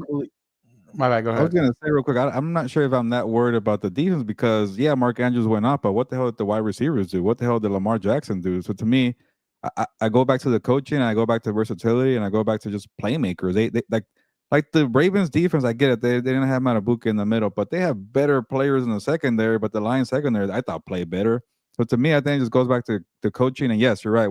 My bad, go ahead. I was going to say real quick, I'm not sure if I'm that worried about the defense because, Mark Andrews went up, but what the hell did the wide receivers do? What the hell did Lamar Jackson do? So to me, I go back to the coaching, and I go back to versatility, and I go back to just playmakers. They like the Ravens defense, I get it. They didn't have Matabuke in the middle, but they have better players in the secondary, but the Lions secondary, I thought, played better. So to me, I think it just goes back to the coaching. And yes, you're right.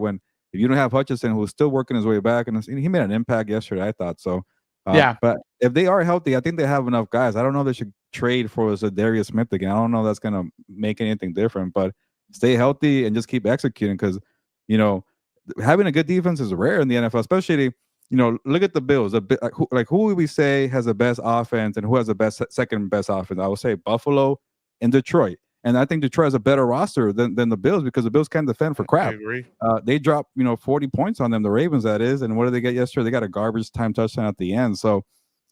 If you don't have Hutchinson, who's still working his way back, and he made an impact yesterday, I thought so. But if they are healthy, I think they have enough guys. I don't know if they should trade for Zadarius Smith again. I don't know if that's going to make anything different, but stay healthy and just keep executing because, having a good defense is rare in the NFL, especially, look at the Bills. Who would we say has the best offense and who has the second best offense? I would say Buffalo and Detroit. And I think Detroit has a better roster than the Bills because the Bills can't defend for crap. I agree. They dropped, 40 points on them, the Ravens, that is. And what did they get yesterday? They got a garbage time touchdown at the end. So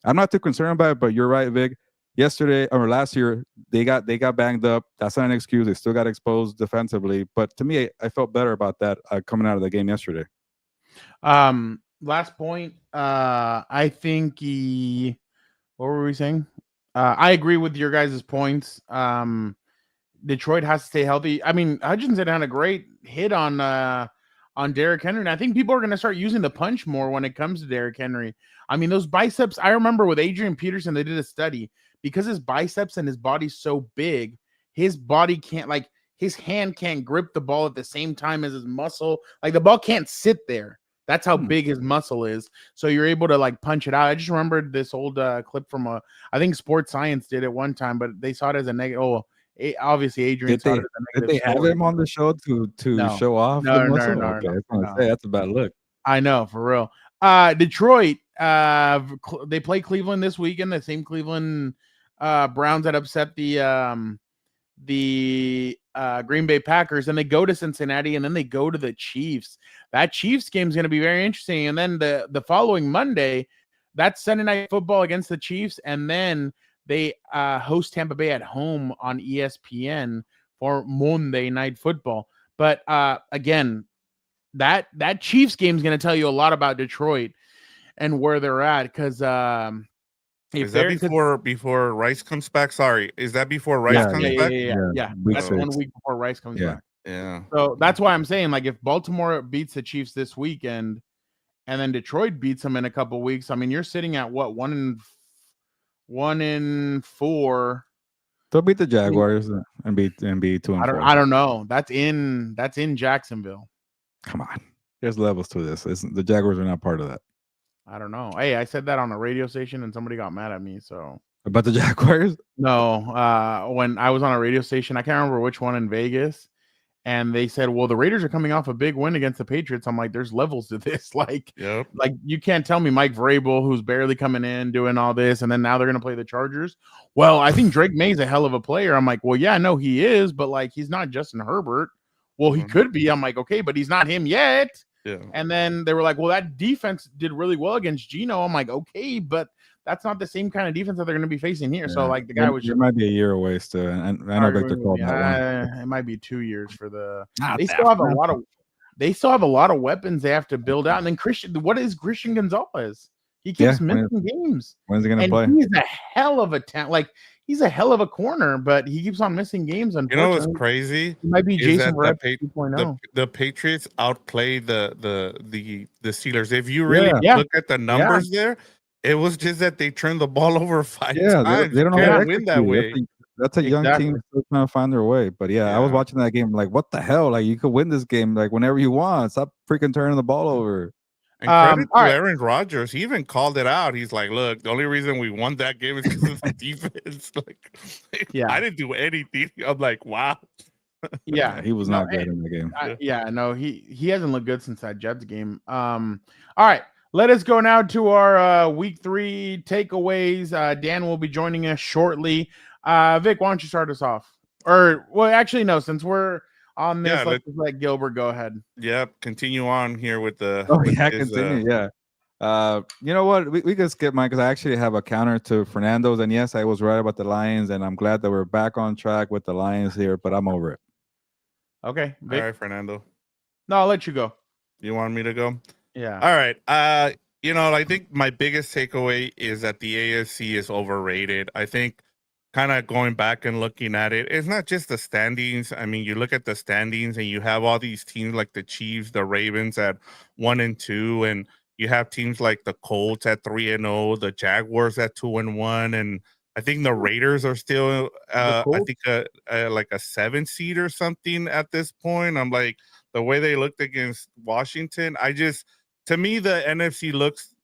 I'm not too concerned about it, but you're right, Vic. Last year, they got banged up. That's not an excuse. They still got exposed defensively. But to me, I felt better about that coming out of the game yesterday. Last point. I think what were we saying? I agree with your guys' points. Detroit has to stay healthy. I mean, Hutchinson had a great hit on Derrick Henry, and I think people are going to start using the punch more when it comes to Derrick Henry. I mean, those biceps, I remember with Adrian Peterson, they did a study because his biceps and his body's so big, his body can't, his hand can't grip the ball at the same time as his muscle. Like, the ball can't sit there. That's how big his muscle is. So you're able to punch it out. I just remembered this old clip from I think Sports Science did it one time, but they saw it as a negative. Oh, obviously Adrian Did they started the did they negative have story. him on the show to No. show off the No, muscle? no, Okay, no, I was gonna no. say that's a bad look. I know, for real. Detroit, they play Cleveland this weekend. The same Cleveland Browns that upset the Green Bay Packers, and they go to Cincinnati, and then they go to the Chiefs. That Chiefs game is going to be very interesting. And then the following Monday, that's Sunday Night Football against the Chiefs, and then they host Tampa Bay at home on ESPN for Monday Night Football. But again, that Chiefs game is going to tell you a lot about Detroit and where they're at, because is that before Rice comes back? Sorry, is that before Rice comes back? Yeah. That's 1 week before Rice comes back. Yeah. So that's why I'm saying, like, if Baltimore beats the Chiefs this weekend, and then Detroit beats them in a couple weeks, I mean, you're sitting at what, 1-4. They'll beat the Jaguars and be 2-4. I don't know. That's in Jacksonville. Come on, there's levels to this. The Jaguars are not part of that. I don't know. Hey, I said that on a radio station and somebody got mad at me. So about the Jaguars? No, when I was on a radio station, I can't remember which one in Vegas, and they said, "Well, the Raiders are coming off a big win against the Patriots." I'm like, "There's levels to this. Like you can't tell me Mike Vrabel, who's barely coming in, doing all this, and then now they're gonna play the Chargers. Well, I think Drake May's a hell of a player." I'm like, "Well, yeah, no, he is, but like he's not Justin Herbert. Well, he could be." I'm like, "Okay, but he's not him yet." Yeah. And then they were like, "Well, that defense did really well against Geno." I'm like, "Okay, but that's not the same kind of defense that they're going to be facing here." Yeah. So, like, the guy was. It might be a year away still, and I know Victor called that one. It might be 2 years for the. They still have a lot of. They still have a lot of weapons they have to build out. And then Christian, what is Christian Gonzalez? He keeps missing games. When's he going to play? He's a hell of a talent. Like, he's a hell of a corner, but he keeps on missing games. You know what's crazy? He might be Jason Verrett 2.0. The Patriots outplayed the Steelers. If you really look at the numbers there, it was just that they turned the ball over 5 times. They don't know how to win that way. That's a young team still trying to find their way. But I was watching that game like, what the hell? Like, you could win this game like whenever you want. Stop freaking turning the ball over. And credit to Aaron Rodgers. He even called it out. He's like, "Look, the only reason we won that game is because of the defense. Like, I didn't do anything." I'm like, "Wow." Yeah, he was not good in the game. He hasn't looked good since that Jets game. All right, let us go now to our week 3 takeaways. Dan will be joining us shortly. Vic, why don't you start us off? Or, well, actually, no, since we're on this, let's just let Gilbert go ahead. Yep, continue on here with the. Continue. You know what? We can skip mine because I actually have a counter to Fernando's, and yes, I was right about the Lions, and I'm glad that we're back on track with the Lions here. But I'm over it. Okay, Vic. All right, Fernando. No, I'll let you go. You want me to go? Yeah. All right. I think my biggest takeaway is that the AFC is overrated. I think, kind of going back and looking at it, it's not just the standings. I mean, you look at the standings and you have all these teams like the Chiefs, the Ravens at 1-2, and you have teams like the Colts at 3-0, the Jaguars at 2-1, and I think the Raiders are still, I think, like a 7 seed or something at this point. I'm like, the way they looked against Washington, to me, the NFC looks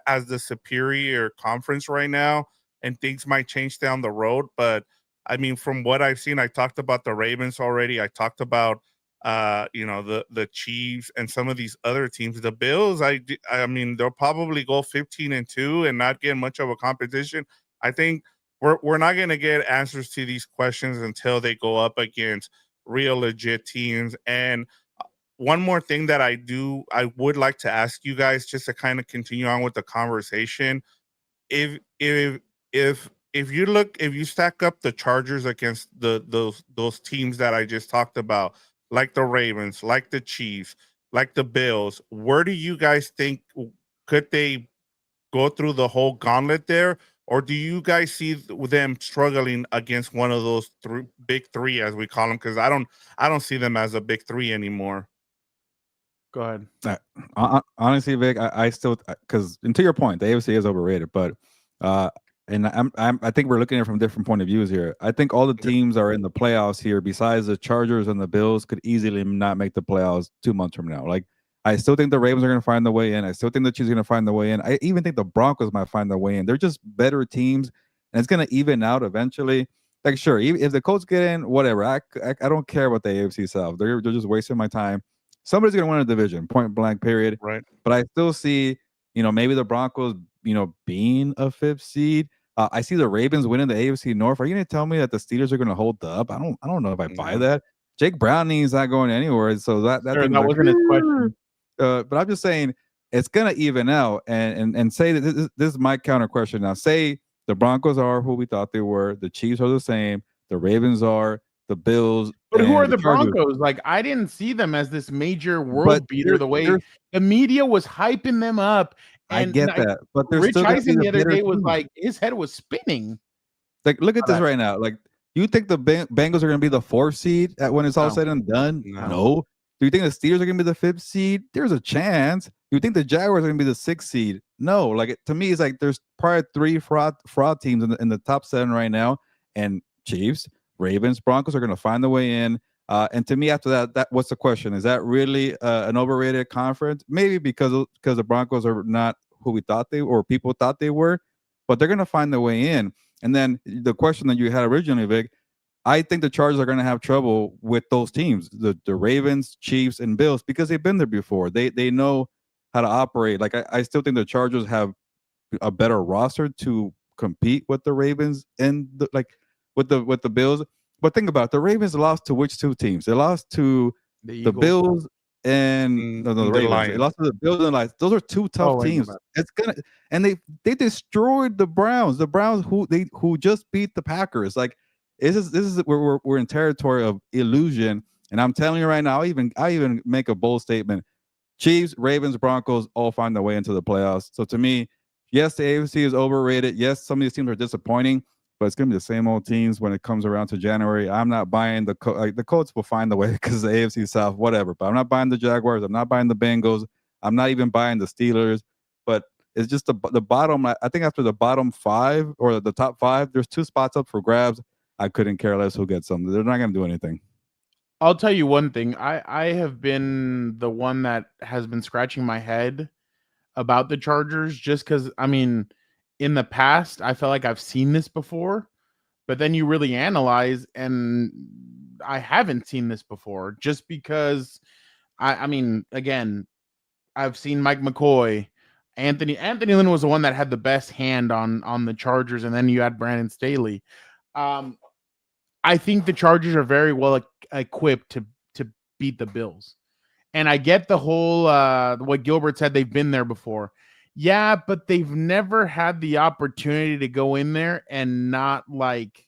as the superior conference right now. And things might change down the road, but I mean, from what I've seen, I talked about the Ravens already. I talked about, the Chiefs and some of these other teams. The Bills, I mean, they'll probably go 15-2 and not get much of a competition. I think we're not going to get answers to these questions until they go up against real legit teams. And one more thing that I would like to ask you guys, just to kind of continue on with the conversation. If you stack up the Chargers against those teams that I just talked about, like the Ravens, like the Chiefs, like the Bills, where do you guys think could they go through the whole gauntlet there, or do you guys see them struggling against one of those big three, as we call them? Because I don't see them as a big three anymore. Go ahead. Honestly, Vic, I still, because, and to your point, the AFC is overrated, but and I think we're looking at it from different point of views here. I think all the teams are in the playoffs here, besides the Chargers and the Bills, could easily not make the playoffs 2 months from now. Like, I still think the Ravens are going to find the way in. I still think the Chiefs are going to find the way in. I even think the Broncos might find the way in. They're just better teams, and it's going to even out eventually. like sure, even if the Colts get in, whatever. I don't care about the AFC South. They're just wasting my time. Somebody's gonna win a division, point blank, period. Right. But I still see, maybe the Broncos, being a fifth seed. I see the Ravens winning the AFC North. Are you gonna tell me that the Steelers are gonna hold up? I don't know if I buy that. Jake Browning's not going anywhere, so that Sure, thing that wasn't his question. but I'm just saying it's gonna even out, and say that this is my counter question now. Say the Broncos are who we thought they were, the Chiefs are the same, the Ravens are, the Bills. But who are the Chargers. Broncos? Like, I didn't see them as this major world But beater the way the media was hyping them up. I And get that, but there's Rich still gonna be Eisen the other better day was teams. like, his head was spinning. Like, look at this right now. Like, do you think the Bengals are going to be the 4th seed when it's all said and done? No. Do you think the Steelers are going to be the 5th seed? There's a chance. Do you think the Jaguars are going to be the 6th seed? No. Like, to me, it's like there's probably 3 fraud teams in the top 7 right now, and Chiefs, Ravens, Broncos are going to find the way in. And to me, after that, what's the question? Is that really an overrated conference? Maybe because the Broncos are not who we thought they or people thought they were, but they're going to find their way in. And then the question that you had originally, Vic, I think the Chargers are going to have trouble with those teams, the Ravens, Chiefs, and Bills, because they've been there before. They know how to operate. Like, I still think the Chargers have a better roster to compete with the Ravens and with the Bills. But think about it, the Ravens lost to which 2 teams? They lost to the Bills and the Ravens. Lions. They lost to the Bills and the Lions. Those are 2 tough teams. It's gonna, and they destroyed the Browns. The Browns who just beat the Packers. Like, this is where we're in territory of illusion. And I'm telling you right now, I even make a bold statement. Chiefs, Ravens, Broncos all find their way into the playoffs. So to me, yes, the AFC is overrated. Yes, some of these teams are disappointing, but it's going to be the same old teams when it comes around to January. I'm not buying the Colts will find the way because the AFC South, whatever. But I'm not buying the Jaguars. I'm not buying the Bengals. I'm not even buying the Steelers. But it's just the bottom. I think after the bottom 5 or the top 5, there's 2 spots up for grabs. I couldn't care less who gets them. They're not going to do anything. I'll tell you one thing. I have been the one that has been scratching my head about the Chargers just because, I mean, in the past, I felt like I've seen this before, but then you really analyze, and I haven't seen this before just because, I mean, again, I've seen Mike McCoy. Anthony Lynn was the one that had the best hand on the Chargers, and then you had Brandon Staley. I think the Chargers are very well equipped to beat the Bills. And I get the whole what Gilbert said, they've been there before. Yeah, but they've never had the opportunity to go in there and not, like,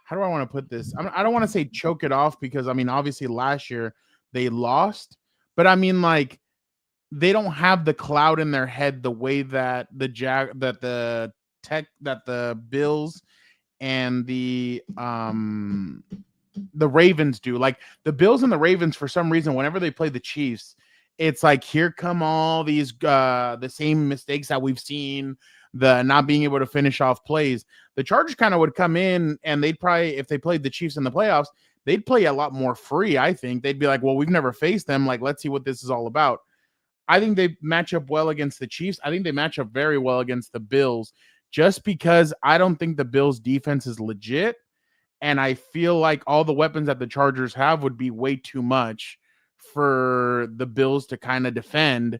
how do I want to put this? I don't want to say choke it off because, I mean, obviously last year they lost, but I mean, like, they don't have the cloud in their head the way that the Bills and the Ravens do. Like, the Bills and the Ravens, for some reason, whenever they play the Chiefs, it's like, here come all these the same mistakes that we've seen, the not being able to finish off plays. The Chargers kind of would come in, and they'd probably, if they played the Chiefs in the playoffs, they'd play a lot more free. I think they'd be like, well, we've never faced them. Like, let's see what this is all about. I think they match up well against the Chiefs. I think they match up very well against the Bills, just because I don't think the Bills' defense is legit. And I feel like all the weapons that the Chargers have would be way too much for the Bills to kind of defend.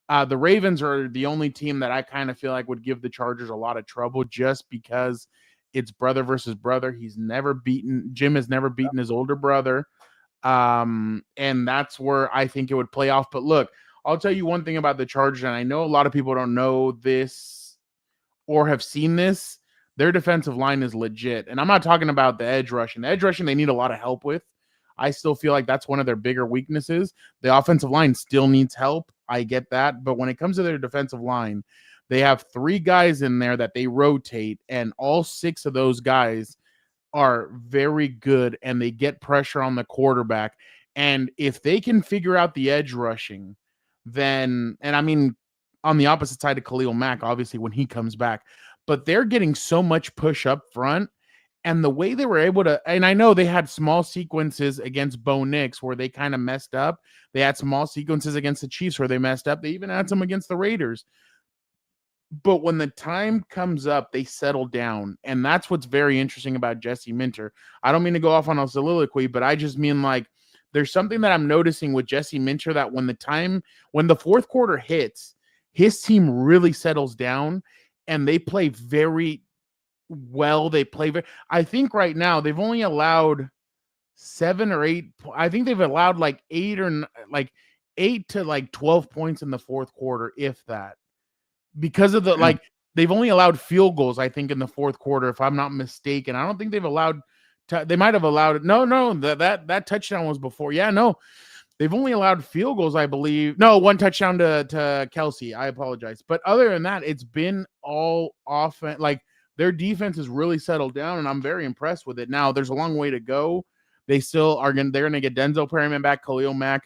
The Ravens are the only team that I kind of feel like would give the Chargers a lot of trouble just because it's brother versus brother. Jim has never beaten his older brother. And that's where I think it would play off. But look, I'll tell you one thing about the Chargers, and I know a lot of people don't know this or have seen this. Their defensive line is legit. And I'm not talking about the edge rushing. The edge rushing, they need a lot of help with. I still feel like that's one of their bigger weaknesses. The offensive line still needs help. I get that. But when it comes to their defensive line, they have 3 guys in there that they rotate, and all 6 of those guys are very good, and they get pressure on the quarterback. And if they can figure out the edge rushing, then, and I mean, on the opposite side of Khalil Mack, obviously, when he comes back, but they're getting so much push up front, and the way they were able to, and I know they had small sequences against Bo Nix where they kind of messed up. They had small sequences against the Chiefs where they messed up. They even had some against the Raiders. But when the time comes up, they settle down. And that's what's very interesting about Jesse Minter. I don't mean to go off on a soliloquy, but I just mean like there's something that I'm noticing with Jesse Minter that when the fourth quarter hits, his team really settles down and they play very well. I think right now they've only allowed 7 or 8. I think they've allowed like 8 to like 12 points in the fourth quarter, if that. Because of the they've only allowed field goals, I think, in the fourth quarter, if I'm not mistaken. I don't think they've allowed. They might have allowed. No, that touchdown was before. Yeah, no, they've only allowed field goals, I believe. No, one touchdown to Kelsey. I apologize, but other than that, it's been all offense. Like their defense has really settled down, and I'm very impressed with it. Now, there's a long way to go. They still are going. They're going to get Denzel Perryman back, Khalil Mack.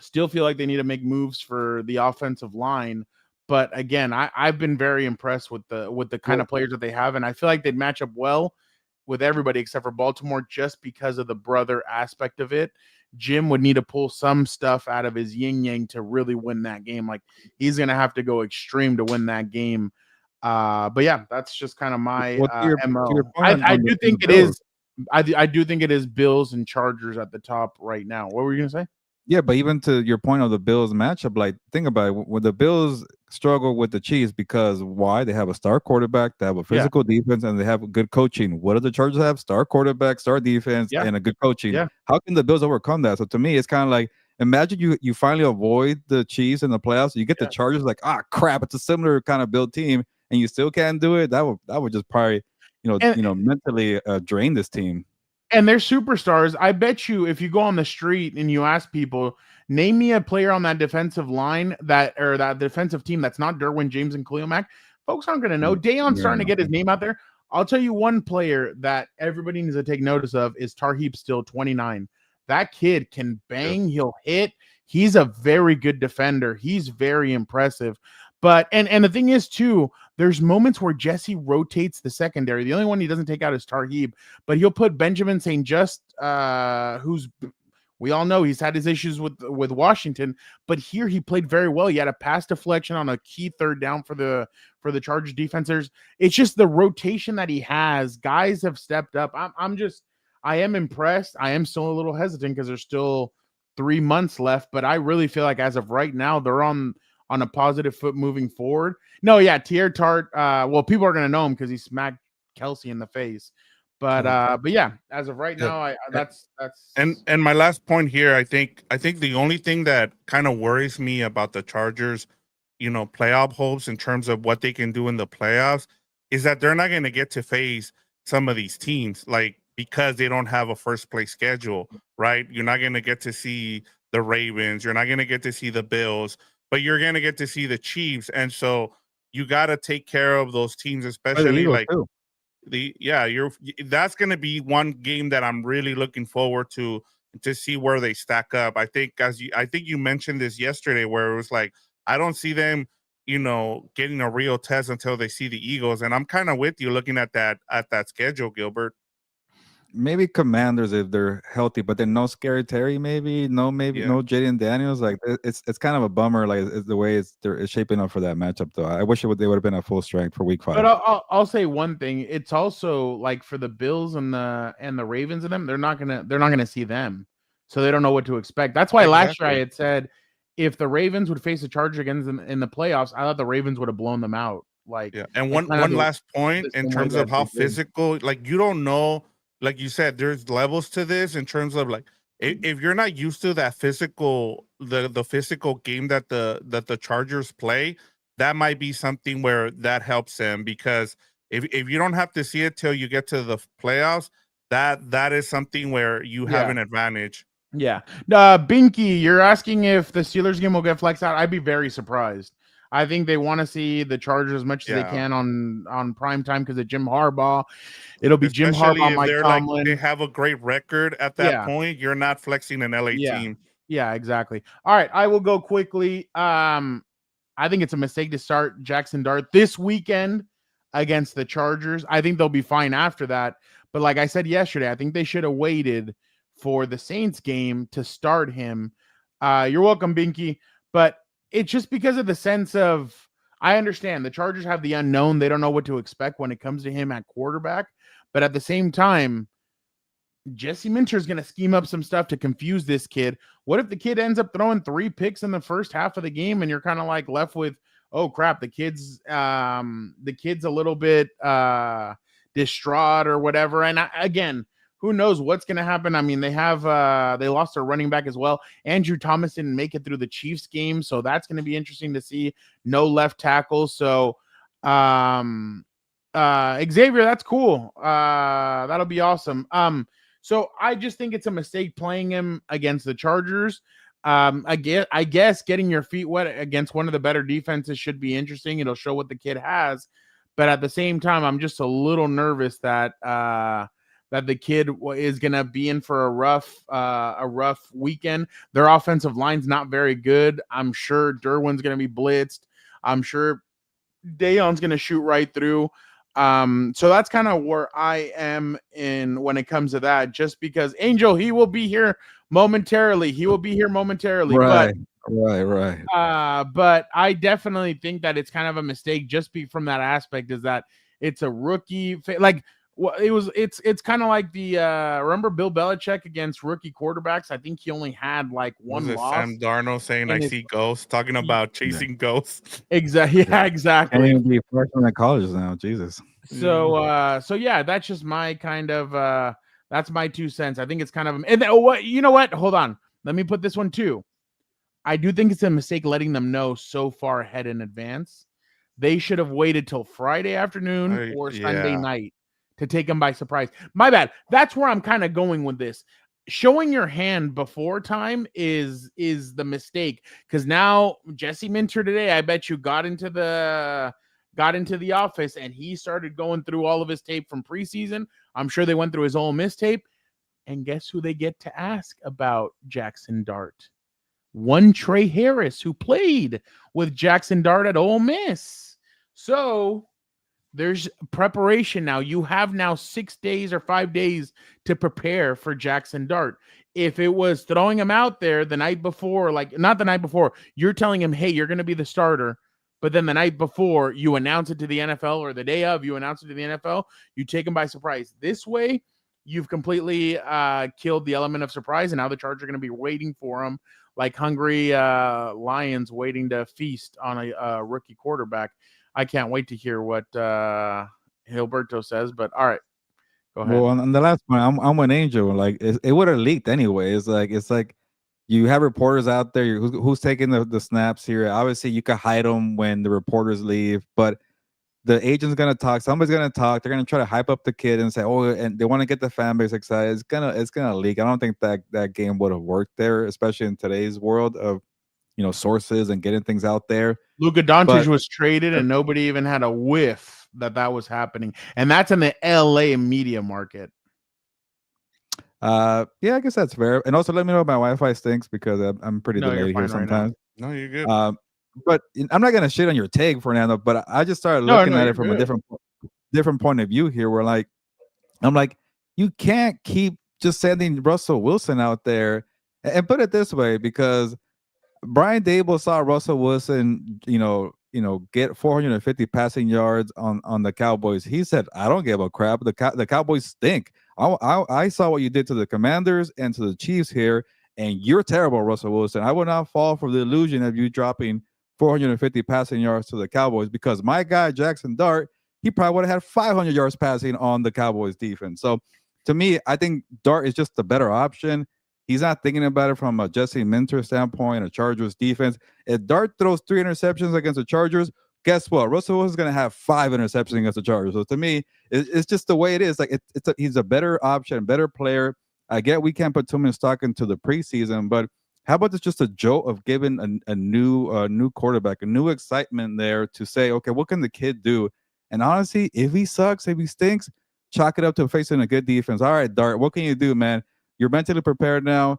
Still feel like they need to make moves for the offensive line. But again, I've been very impressed with the kind of players that they have, and I feel like they'd match up well with everybody except for Baltimore just because of the brother aspect of it. Jim would need to pull some stuff out of his yin yang to really win that game. Like he's gonna have to go extreme to win that game. But yeah, that's just kind of my MO. I do think it is. I do think it is Bills and Chargers at the top right now. What were you gonna say? Yeah, but even to your point of the Bills matchup, like think about it. When the Bills struggle with the Chiefs, because why? They have a star quarterback, they have a physical defense, and they have good coaching. What do the Chargers have? Star quarterback, star defense, and a good coaching. Yeah. How can the Bills overcome that? So to me, it's kind of like imagine you finally avoid the Chiefs in the playoffs. You get the Chargers, like crap, it's a similar kind of build team, and you still can't do it. That would just probably mentally drain this team. And they're superstars. I bet you if you go on the street and you ask people, name me a player on that defensive line that defensive team that's not Derwin James and Khalil Mack, folks aren't going to know. Dayon's starting to get his name out there. I'll tell you one player that everybody needs to take notice of is Tarheeb Still, 29. That kid can bang. He'll hit. He's a very good defender. He's very impressive. But and the thing is too, there's moments where Jesse rotates the secondary. The only one he doesn't take out is Tarheeb, but he'll put Benjamin St. Just, who's we all know he's had his issues with Washington, but here he played very well. He had a pass deflection on a key third down for the Chargers defenders. It's just the rotation that he has. Guys have stepped up. I am impressed. I am still a little hesitant because there's still 3 months left, but I really feel like as of right now, they're on a positive foot moving forward. No, yeah, Tier Tart. Well, people are gonna know him because he smacked Kelsey in the face. But yeah, as of right now, that's and my last point here. I think the only thing that kind of worries me about the Chargers, playoff hopes in terms of what they can do in the playoffs, is that they're not going to get to face some of these teams, like because they don't have a first place schedule, right? You're not going to get to see the Ravens. You're not going to get to see the Bills. But you're going to get to see the Chiefs. And so you got to take care of those teams, especially like that's going to be one game that I'm really looking forward to see where they stack up. I think you mentioned this yesterday where it was like, I don't see them, getting a real test until they see the Eagles. And I'm kind of with you looking at that schedule, Gilbert. Maybe Commanders if they're healthy, but then no Scary Terry, no Jaden Daniels. Like it's kind of a bummer, like it's the way it's shaping up for that matchup. Though I wish they would have been at full strength for Week 5. But I'll say one thing: it's also like for the Bills and the Ravens and them, they're not gonna see them, so they don't know what to expect. That's why last year I had said if the Ravens would face the Chargers again in the playoffs, I thought the Ravens would have blown them out. And one last point in terms of how physical, like you don't know. Like you said, there's levels to this in terms of like if you're not used to that physical, the physical game that the Chargers play, that might be something where that helps them, because if you don't have to see it till you get to the playoffs, that is something where you have an advantage. Yeah. Binky, you're asking if the Steelers game will get flexed out. I'd be very surprised. I think they want to see the Chargers as much as they can on prime time because of Jim Harbaugh. It'll be Jim Harbaugh, Mike Tomlin. They have a great record at that point. You're not flexing an LA team. Yeah, exactly. All right, I will go quickly. I think it's a mistake to start Jackson Dart this weekend against the Chargers. I think they'll be fine after that. But like I said yesterday, I think they should have waited for the Saints game to start him. You're welcome, Binky. But it's just because of the sense of I understand the Chargers have the unknown. They don't know what to expect when it comes to him at quarterback. But at the same time, Jesse Minter is going to scheme up some stuff to confuse this kid. What if the kid ends up throwing 3 picks in the first half of the game and you're kind of like left with, oh crap, the kid's a little bit distraught or whatever. And again, who knows what's going to happen? I mean, they lost their running back as well. Andrew Thomas didn't make it through the Chiefs game, so that's going to be interesting to see. No left tackle, so Xavier, that's cool. That'll be awesome. So I just think it's a mistake playing him against the Chargers. I guess getting your feet wet against one of the better defenses should be interesting. It'll show what the kid has, but at the same time, I'm just a little nervous that the kid is gonna be in for a rough weekend. Their offensive line's not very good. I'm sure Derwin's gonna be blitzed. I'm sure Dayon's gonna shoot right through. So that's kind of where I am in when it comes to that, just because Angel, he will be here momentarily. Right. But I definitely think that it's kind of a mistake just from that aspect, is that it's a rookie. Like it's kind of like the remember Bill Belichick against rookie quarterbacks? I think he only had like one loss. Sam Darnold saying I see ghosts, talking about chasing ghosts. Exactly. Yeah, exactly. And be freshman in college now. Jesus. So yeah, that's just my kind of that's my 2 cents. I think it's kind of, and what, you know what? Hold on. Let me put this one too. I do think it's a mistake letting them know so far ahead in advance. They should have waited till Friday afternoon or Sunday night to take them by surprise. My bad. That's where I'm kind of going with this. Showing your hand before time is the mistake, because now Jesse Minter today, I bet you got into the office and he started going through all of his tape from preseason. I'm sure they went through his Ole Miss tape, and guess who they get to ask about Jackson Dart? One Trey Harris, who played with Jackson Dart at Ole Miss. So there's preparation now. You have now 6 days or 5 days to prepare for Jackson Dart. If it was throwing him out there the night before, like not the night before, you're telling him, hey, you're going to be the starter. But then the night before you announce it to the NFL, or the day of you announce it to the NFL, you take him by surprise. This way, you've completely killed the element of surprise. And now the Chargers are going to be waiting for him like hungry lions waiting to feast on a rookie quarterback. I can't wait to hear what Gilberto says, but all right, go ahead. Well, on the last one, I'm an Angel. Like it would have leaked anyway. It's like you have reporters out there who's taking the snaps here. Obviously, you can hide them when the reporters leave, but the agent's gonna talk. Somebody's gonna talk. They're gonna try to hype up the kid and say, "Oh," and they want to get the fan base excited. It's gonna leak. I don't think that game would have worked there, especially in today's world of sources and getting things out there. Luka Doncic was traded, and nobody even had a whiff that was happening, and that's in the LA media market. Yeah, I guess that's fair. And also, let me know if my Wi-Fi stinks, because I'm pretty delayed here sometimes. No, you're good. But I'm not gonna shit on your take, Fernando. But I just started looking at it from a different point of view here. Where I'm like, you can't keep just sending Russell Wilson out there. And put it this way, because Brian Dable saw Russell Wilson, get 450 passing yards on the Cowboys. He said, "I don't give a crap. The Cowboys stink. I saw what you did to the Commanders and to the Chiefs here, and you're terrible, Russell Wilson. I would not fall for the illusion of you dropping 450 passing yards to the Cowboys, because my guy Jackson Dart, he probably would have had 500 yards passing on the Cowboys defense." So to me, I think Dart is just the better option. He's not thinking about it from a Jesse Minter standpoint, a Chargers defense. If Dart throws 3 interceptions against the Chargers, guess what? Russell Wilson's going to have 5 interceptions against the Chargers. So to me, it's just the way it is. Like he's a better option, better player. I get we can't put too much stock into the preseason, but how about this just a jolt of giving a new quarterback, a new excitement there to say, okay, what can the kid do? And honestly, if he sucks, if he stinks, chalk it up to facing a good defense. All right, Dart, what can you do, man? You're mentally prepared now.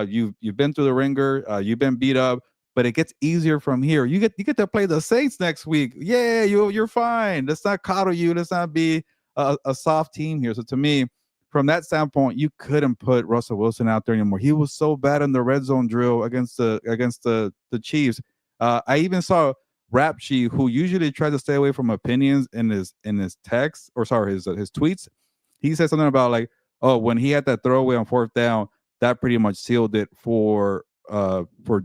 You've been through the ringer. You've been beat up, but it gets easier from here. You get to play the Saints next week. Yeah, you're fine. Let's not coddle you. Let's not be a soft team here. So to me, from that standpoint, you couldn't put Russell Wilson out there anymore. He was so bad in the red zone drill against the Chiefs. I even saw rap sheet who usually tries to stay away from opinions in his text, or sorry, his tweets. He said something about like, oh, when he had that throwaway on 4th down, that pretty much sealed it for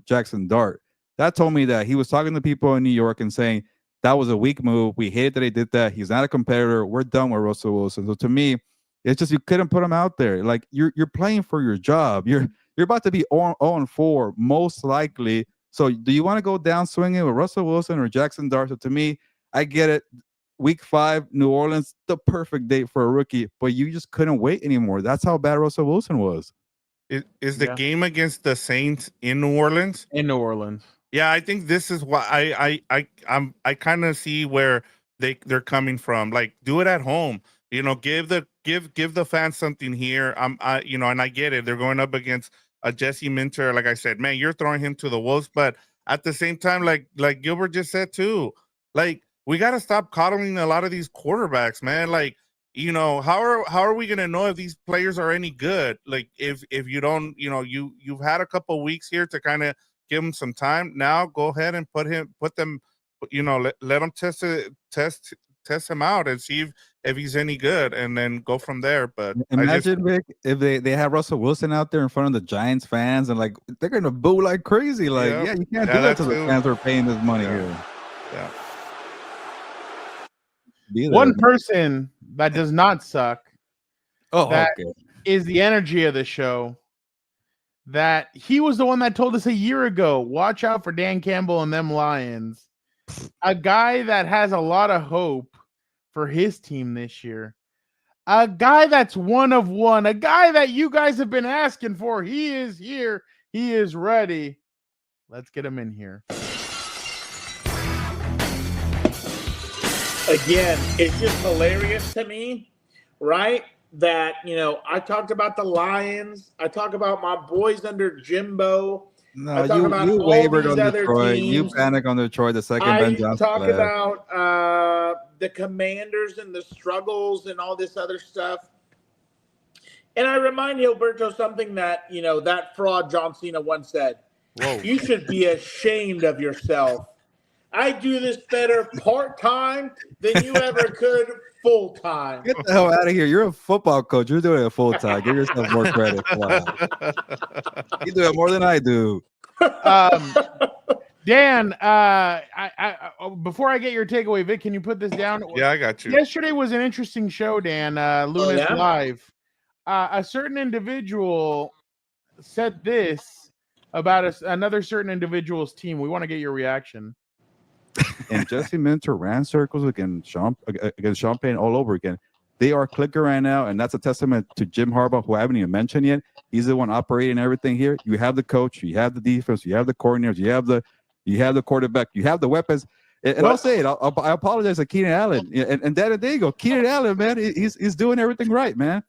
Jackson Dart. That told me that he was talking to people in New York and saying that was a weak move. We hated that he did that. He's not a competitor. We're done with Russell Wilson. So to me, it's just you couldn't put him out there. Like you're playing for your job. You're about to be 0-4 most likely. So do you want to go down swinging with Russell Wilson or Jackson Dart? So to me, I get it. Week 5, New Orleans, the perfect date for a rookie, but you just couldn't wait anymore. That's how bad Russell Wilson was. Is the game against the Saints in New Orleans? In New Orleans. Yeah, I think this is why I kind of see where they're coming from. Like, do it at home. You know, give the fans something here. And I get it. They're going up against a Jesse Minter. Like I said, man, you're throwing him to the wolves. But at the same time, like Gilbert just said too, like we got to stop coddling a lot of these quarterbacks, man. Like, you know, how are we gonna know if these players are any good? Like, if you don't, you know, you've had a couple weeks here to kind of give him some time. Now go ahead and put them, you know, let them test him out and see if he's any good, and then go from there. But imagine, Vic, if they have Russell Wilson out there in front of the Giants fans and like they're gonna boo like crazy. Like, yeah, you can't do that to the fans who are paying this money here. Yeah. One person that does not suck. That is the energy of the show. That he was the one that told us a year ago, watch out for Dan Campbell and them Lions. A guy that has a lot of hope for his team this year. A guy that's one of one. A guy that you guys have been asking for. He is here. He is ready. Let's get him in here. Again, it's just hilarious to me, right? That, you know, I talked about the Lions. I talk about my boys under Jimbo. No, you wavered on Detroit. Teams. You panic on Detroit the second Ben Johnson talk about the Commanders and the struggles and all this other stuff. And I remind Gilberto something that, you know, that fraud John Cena once said. Whoa. You should be ashamed of yourself. I do this better part-time than you ever could full-time. Get the hell out of here. You're a football coach. You're doing it full-time. Give yourself more credit. Wow. You do it more than I do. Dan, before I get your takeaway, Vic, can you put this down? Yeah, I got you. Yesterday was an interesting show, Dan. Luna's Live. A certain individual said this about another certain individual's team. We want to get your reaction. And Jesse Minter ran circles against Sean Payne all over again. They are clicking right now, and that's a testament to Jim Harbaugh, who I haven't even mentioned yet. He's the one operating everything here. You have the coach, you have the defense, you have the coordinators, you have the quarterback, you have the weapons. And I'll say it. I apologize to Keenan Allen and Daygo. Keenan Allen, man, he's doing everything right, man.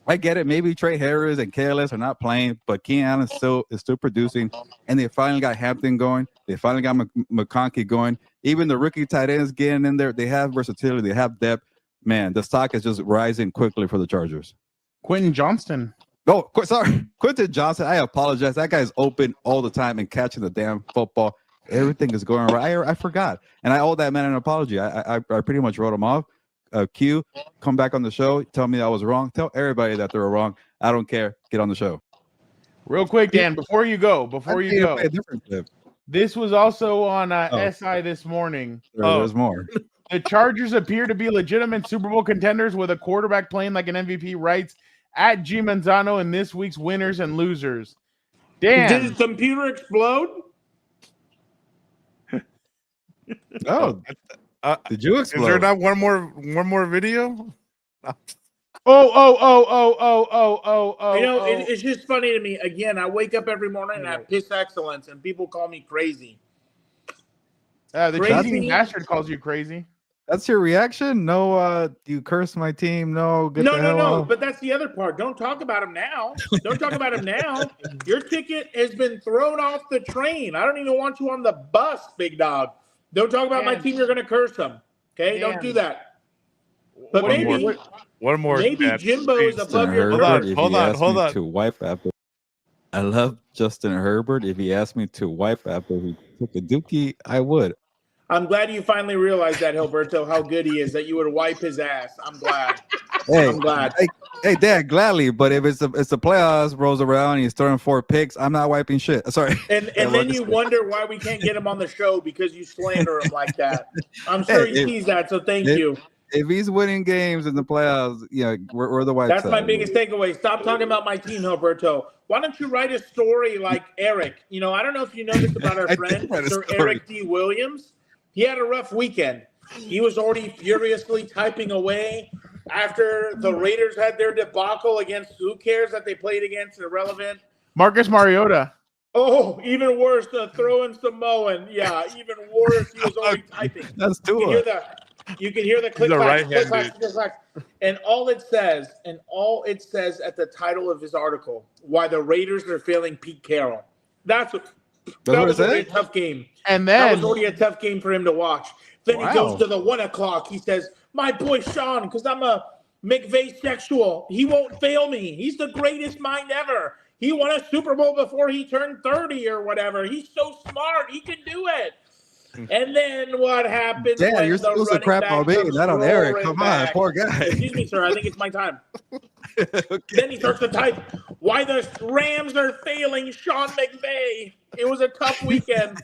I get it. Maybe Trey Harris and KLS are not playing, but Keenan Allen is still producing. And they finally got Hampton going. They finally got McConkey going. Even the rookie tight ends getting in there. They have versatility. They have depth. Man, the stock is just rising quickly for the Chargers. Quentin Johnston. Oh, sorry. Quentin Johnston. I apologize. That guy's open all the time and catching the damn football. Everything is going right. I forgot. And I owe that man an apology. I pretty much wrote him off. Q, come back on the show. Tell me I was wrong. Tell everybody that they were wrong. I don't care. Get on the show. Real quick, Dan, before you go, this was also on SI this morning. There's more. The Chargers appear to be legitimate Super Bowl contenders with a quarterback playing like an MVP, writes at G Manzano in this week's winners and losers. Dan, did his computer explode? Oh. Did you explode? Is there not one more video? Oh. You know, it's just funny to me. Again, I wake up every morning and I have piss excellence, and people call me crazy. The cheating bastard calls you crazy. That's your reaction? No, you curse my team. No, no. But that's the other part. Don't talk about him now. Your ticket has been thrown off the train. I don't even want you on the bus, big dog. Don't talk about my team. You're going to curse them. Okay? Don't do that. But one more. Maybe Jimbo is above your curse. Hold on. To wife after. I love Justin Herbert. If he asked me to wife after he took a dookie, I would. I'm glad you finally realized that, Gilberto, how good he is, that you would wipe his ass. I'm glad. Hey, I'm glad. Hey, Dad, gladly. But if it's the playoffs rolls around and he's throwing 4 picks, I'm not wiping shit. Sorry. And then you wonder why we can't get him on the show because you slander him like that. I'm sure he sees that, so thank you. If he's winning games in the playoffs, we're the white. That's my biggest takeaway. Stop talking about my team, Gilberto. Why don't you write a story like Eric? I don't know if you know this about our friend, Sir Eric D. Williams. He had a rough weekend. He was already furiously typing away after the Raiders had their debacle against who cares that they played against irrelevant Marcus Mariota. Oh, even worse, the throwing Samoan. Yeah, even worse. He was already typing. That's too. You can hear the click clack. And all it says at the title of his article, why the Raiders are failing Pete Carroll. That was a tough game. And then that was already a tough game for him to watch. Then he goes to the 1 o'clock. He says, my boy Sean, because I'm a McVay sexual, he won't fail me. He's the greatest mind ever. He won a Super Bowl before he turned 30 or whatever. He's so smart. He can do it. And then what happened? Yeah, you're supposed to crap on me, not on Eric. Come on, poor guy. Excuse me, sir. I think it's my time. Okay. Then he starts to type, why the Rams are failing Sean McVay. It was a tough weekend.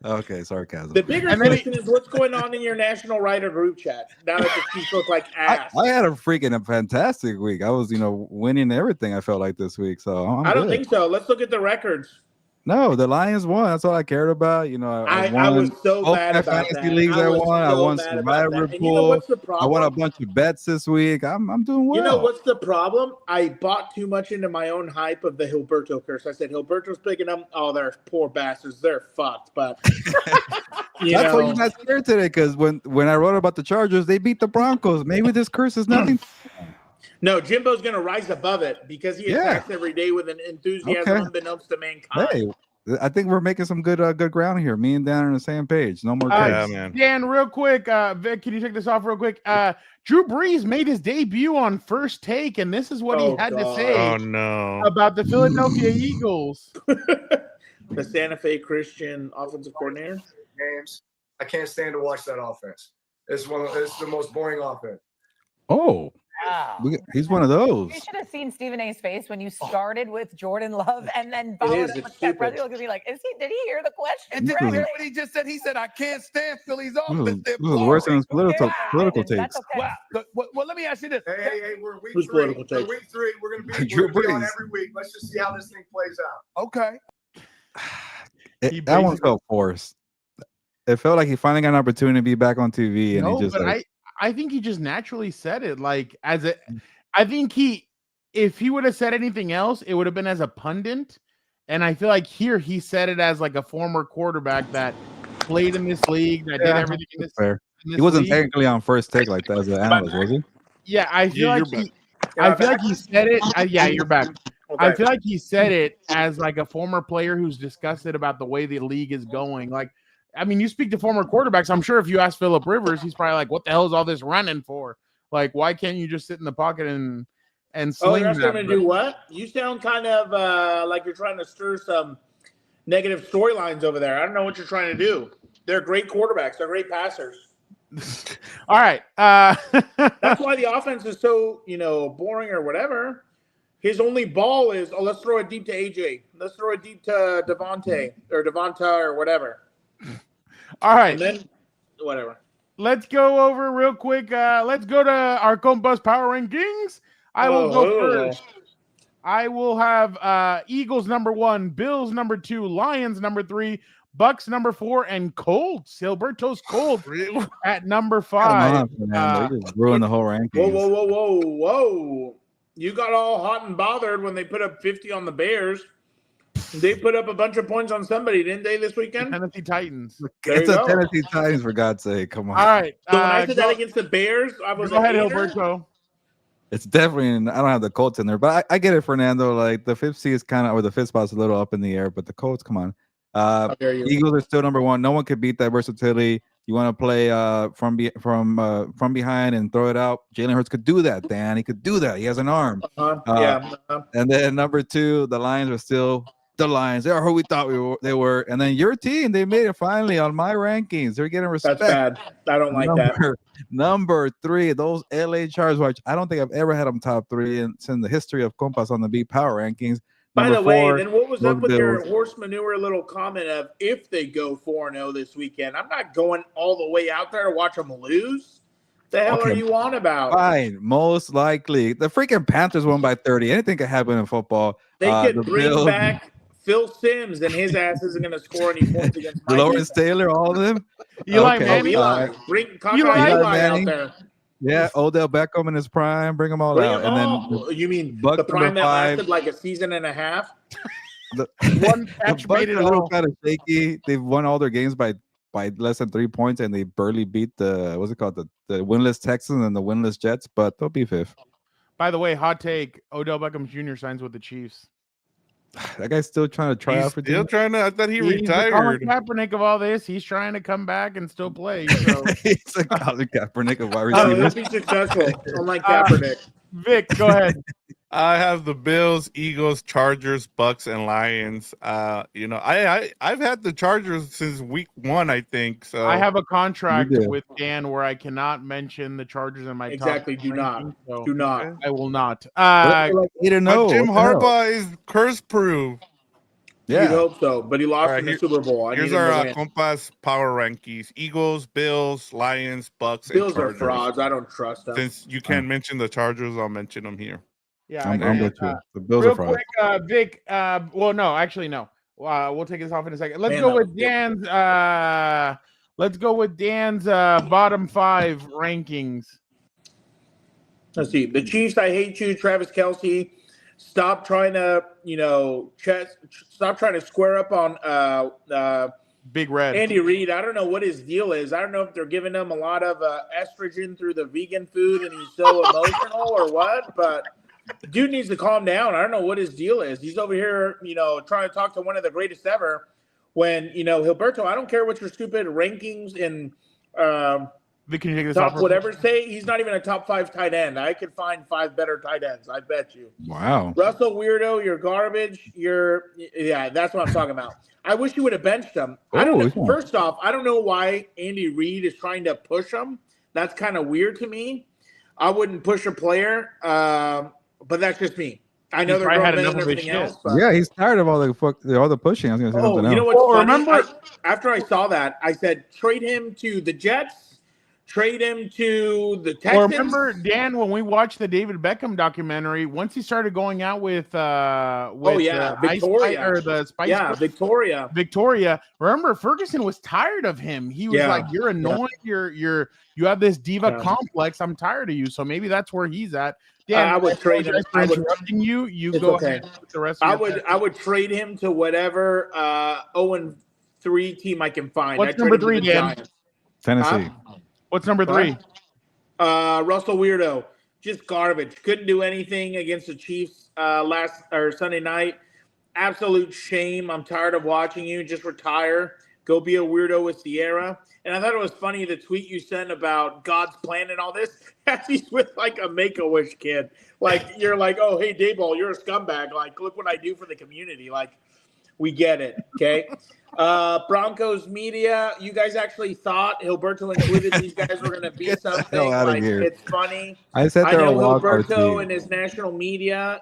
Okay, sarcasm. The bigger question is what's going on in your national writer group chat now that the Chiefs look like ass. I had a fantastic week. I was, winning everything I felt like this week. So I don't think so. Let's look at the records. No, the Lions won. That's all I cared about. I was so mad about fantasy leagues I won. I won Survivor Pool. I won a bunch of bets this week. I'm doing well. You know what's the problem? I bought too much into my own hype of the Gilberto curse. I said Gilberto's picking them. Oh, they're poor bastards. They're fucked. But that's why you're not scared today. Because when I wrote about the Chargers, they beat the Broncos. Maybe this curse is nothing. No, Jimbo's going to rise above it because he attacks every day with an enthusiasm unbeknownst to mankind. Hey, I think we're making some good ground here. Me and Dan are on the same page. No more guys. Man. Dan, real quick, Vic, can you take this off real quick? Drew Brees made his debut on First Take, and this is what he had to say about the Philadelphia Eagles. The Santa Fe Christian offensive coordinator. Games. I can't stand to watch that offense. It's the most boring offense. Oh. Wow. He's one of those. You should have seen Stephen A's face when you started with Jordan Love and then followed up with that. Brother looked at me like, did he hear the question? And did you hear what he just said? He said, I can't stand Philly's offense. This is worse than his political takes. Okay. Well, let me ask you this. Hey, we're week 3. We're week 3. We're going to be on every week. Let's just see how this thing plays out. Okay. That one felt forced. It felt like he finally got an opportunity to be back on TV. And he just I think he just naturally said it I think if he would have said anything else, it would have been as a pundit. And I feel like here he said it as like a former quarterback that played in this league, that did everything in this. Fair. He wasn't technically on First Take like that as an analyst, was he? Yeah, I feel like he said it. You're back. Okay. I feel like he said it as like a former player who's disgusted about the way the league is going. Like, I mean, you speak to former quarterbacks. I'm sure if you ask Phillip Rivers, he's probably like, "What the hell is all this running for? Like, why can't you just sit in the pocket and sling?" Oh, you're going to do what? You sound kind of like you're trying to stir some negative storylines over there. I don't know what you're trying to do. They're great quarterbacks. They're great passers. All right. That's why the offense is so boring or whatever. His only ball is, let's throw it deep to AJ. Let's throw it deep to Devonta or whatever. All right. And then whatever. Let's go over real quick. Let's go to our Compas Power Rankings. I will go first. I will have Eagles number 1, Bills number 2, Lions number 3, Bucks number 4, and Colts. Gilberto's Colts at number 5. You just ruined the whole rankings. Whoa. You got all hot and bothered when they put up 50 on the Bears. They put up a bunch of points on somebody, didn't they, this weekend? Tennessee Titans. It's a Tennessee Titans, for God's sake. Come on. All right. So when I said that against the Bears, I was go ahead, Gilberto. It's definitely, I don't have the Colts in there, but I get it, Fernando. Like the 5th seed is or the 5th spot's a little up in the air, but the Colts, come on. Eagles are still number 1. No one could beat that versatility. You want to play from behind and throw it out. Jalen Hurts could do that, Dan. He could do that. He has an arm. And then number 2, the Lions are still the Lions. They are who we thought they were. And then your team, they made it finally on my rankings. They're getting respect. That's bad. I don't like that. Number 3, those LA Chargers, which I don't think I've ever had them top 3 since the history of Compas on the Beat Power rankings. By the way, then what was up with your horse manure little comment of if they go 4-0 this weekend? I'm not going all the way out there to watch them lose. The hell are you on about? Fine, most likely. The freaking Panthers won by 30. Anything could happen in football. They could bring back Phil Sims, and his ass isn't going to score any points against my Lawrence Taylor, all of them. Eli Manning. Bring Eli out there. Yeah, Odell Beckham in his prime. Bring them all out. And then you mean the prime that lasted like a season and a half? One catch made it a little kind of shaky. They've won all their games by less than 3 points, and they barely beat the winless Texans and the winless Jets, but they'll be 5th. By the way, hot take: Odell Beckham Jr. signs with the Chiefs. That guy's still trying to try out for still trying to. I thought he's retired. The Kaepernick of all this, he's trying to come back and still play. So. He's a Colin Kaepernick of wide receiver. He'll be successful. Unlike Kaepernick. Vic, go ahead. I have the Bills, Eagles, Chargers, Bucks, and Lions. I've had the Chargers since week 1, I think. So I have a contract with Dan where I cannot mention the Chargers in my top. Do not. Do not. I will not. But Jim Harbaugh is curse proof. Yeah, you hope so. But he lost in the Super Bowl. Here's our Compas power rankings: Eagles, Bills, Lions, Bucks. Bills are frauds. I don't trust them. Since you can't mention the Chargers, I'll mention them here. Yeah, I'm with you. The Bills real are frauds. Quick, Vic. Well, no, actually, no. We'll take this off in a second. Let's go with Dan's. Let's go with Dan's bottom 5 rankings. Let's see. The Chiefs. I hate you, Travis Kelce. Stop trying to, stop trying to square up on Big Red. Andy Reid. I don't know what his deal is. I don't know if they're giving him a lot of estrogen through the vegan food and he's so emotional or what, but dude needs to calm down. I don't know what his deal is. He's over here, trying to talk to one of the greatest ever when, Gilberto, I don't care what your stupid rankings in can you take this top off whatever say. He's not even a top 5 tight end. I could find 5 better tight ends. I bet you. Wow. Russell Weirdo, you're garbage. That's what I'm talking about. I wish you would have benched him. First off, I don't know why Andy Reid is trying to push him. That's kind of weird to me. I wouldn't push a player, but that's just me. I know they're grown men and everything else. But... Yeah, he's tired of all the pushing. I was going to say something else. You know what's funny? After I saw that, I said, trade him to the Jets. Trade him to the Texans. Well, remember, Dan, when we watched the David Beckham documentary, once he started going out with Victoria. Victoria. Remember, Ferguson was tired of him. He was like, "You're annoying. You have this diva complex. I'm tired of you." So maybe that's where he's at. Dan, I would trade him. Interrupting you. You go ahead with the rest. I would trade him to whatever 0-3 team I can find. What's number 3, Dan? Tennessee. What's number 3? Russell Weirdo. Just garbage. Couldn't do anything against the Chiefs Sunday night. Absolute shame. I'm tired of watching you. Just retire. Go be a weirdo with Sierra. And I thought it was funny the tweet you sent about God's plan and all this. He's with like a Make-A-Wish kid. Like you're like, oh hey Dayball, you're a scumbag. Like look what I do for the community. Like we get it. Okay. Broncos media, you guys actually thought Gilberto included these guys were going to be something. Like it's funny. I said I know Gilberto and his national media,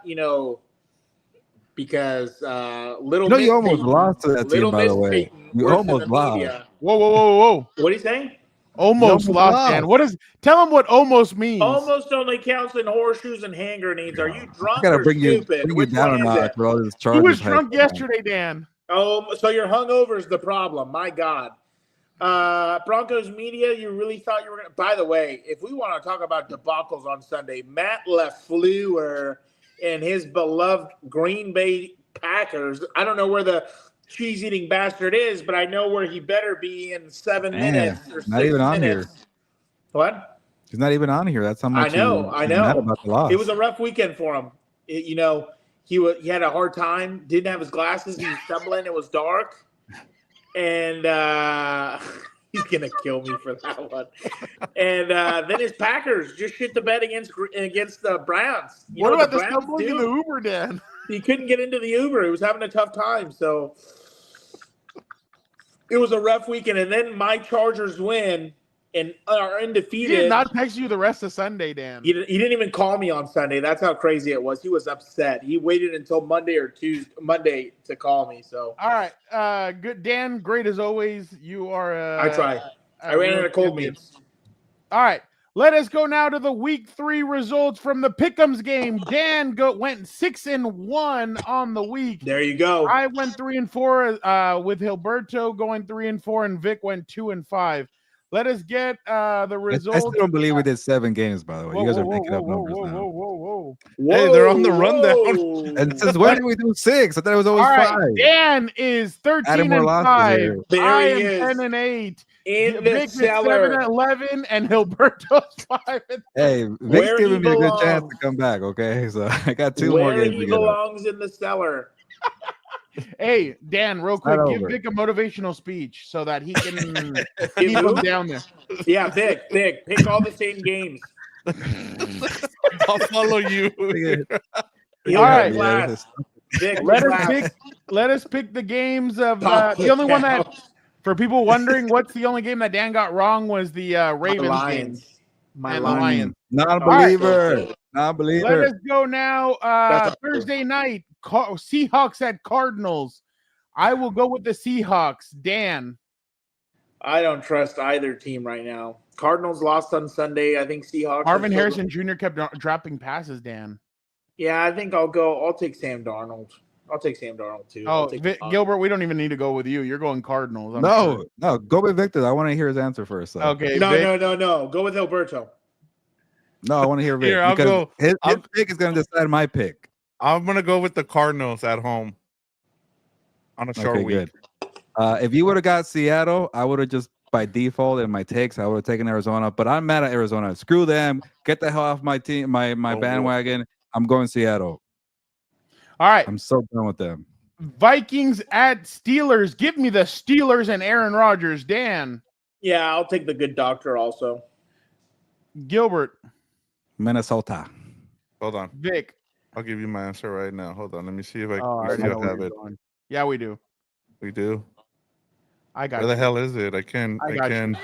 because little. No, you almost lost to that team, by the way. You almost lost. Whoa! What do you say? Almost lost, Dan. Tell him what almost means. Almost only counts in horseshoes and hand grenades. Are you drunk or stupid? Bring you down a notch for all this charges. Who was drunk yesterday, Dan? Oh, so your hungover is the problem. My God. Broncos media, you really thought you were going to – by the way, if we want to talk about debacles on Sunday, Matt LaFleur and his beloved Green Bay Packers, I don't know where the cheese-eating bastard is, but I know where he better be in 7 minutes or 6 minutes. Not even on here. What? He's not even on here. That's how much I know. mad about the loss. It was a rough weekend for him. He had a hard time, didn't have his glasses, he was stumbling, it was dark. And he's going to kill me for that one. And then his Packers just shit the bed against the Browns. What about the stumbling in the Uber, Dan? He couldn't get into the Uber. He was having a tough time. So it was a rough weekend. And then my Chargers win and are undefeated. He did not text you the rest of Sunday, Dan. He didn't even call me on Sunday. That's how crazy it was. He was upset. He waited until Monday to call me. So all right, good, Dan. Great as always. You are. I try. I ran out of cold meats. All right, let us go now to the Week 3 results from the Pick'ems game. Dan went 6-1 on the week. There you go. I went 3-4 with Gilberto going 3-4, and Vic went 2-5. Let us get the results. I still don't believe we did 7 games, by the way. You guys are making up numbers now. Whoa. Hey, they're on the rundown. And since when did we do 6? I thought it was always 5. Dan is 13-5. There I he am is. 10-8. In Vic the is cellar. 7-11, and Gilberto's 5. Hey, Vic's Where giving he me a good chance belongs. to come back, okay? So I got 2 more Where games he to get up. belongs in the cellar. Hey, Dan, real quick, not give over. Vic a motivational speech so that he can keep him down there. Yeah, Vic, pick all the same games. I'll follow you. He'll All right. class. Vic, Let us pick the games of Top the only one that, out. for people wondering, what's the only game that Dan got wrong was the Ravens game. My And the Lions. Lions. Non-believer. Let Non-believer. us go now. That's a- Thursday night, Seahawks at Cardinals. I will go with the Seahawks. Dan. I don't trust either team right now. Cardinals lost on Sunday. I think Seahawks. Marvin are still- Harrison Jr. kept dropping passes, Dan. Yeah, I think I'll take Sam Darnold. I'll take Sam Darnold too. Oh, I'll take Gilbert, we don't even need to go with you. You're going Cardinals. I'm No, sure. no, go with Victor. I want to hear his answer first. So. Okay. No, Vic. no. Go with Gilberto. No, I want to hear Vic. Here, I'll because go. His pick is going to decide my pick. I'm gonna go with the Cardinals at home on a short Okay, week. good. If you would have got Seattle, I would have just by default in my takes, I would have taken Arizona. But I'm mad at Arizona. Screw them. Get the hell off my team, my bandwagon. I'm going Seattle. All right. I'm so done with them. Vikings at Steelers. Give me the Steelers and Aaron Rodgers. Dan. Yeah, I'll take the good doctor also. Gilbert. Minnesota. Hold on. Vic. I'll give you my answer right now. Hold on. Let me see if I Oh, I still know where have you're it. going. Yeah, we do. We do. I got Where the you. hell is it? I can. I I got can.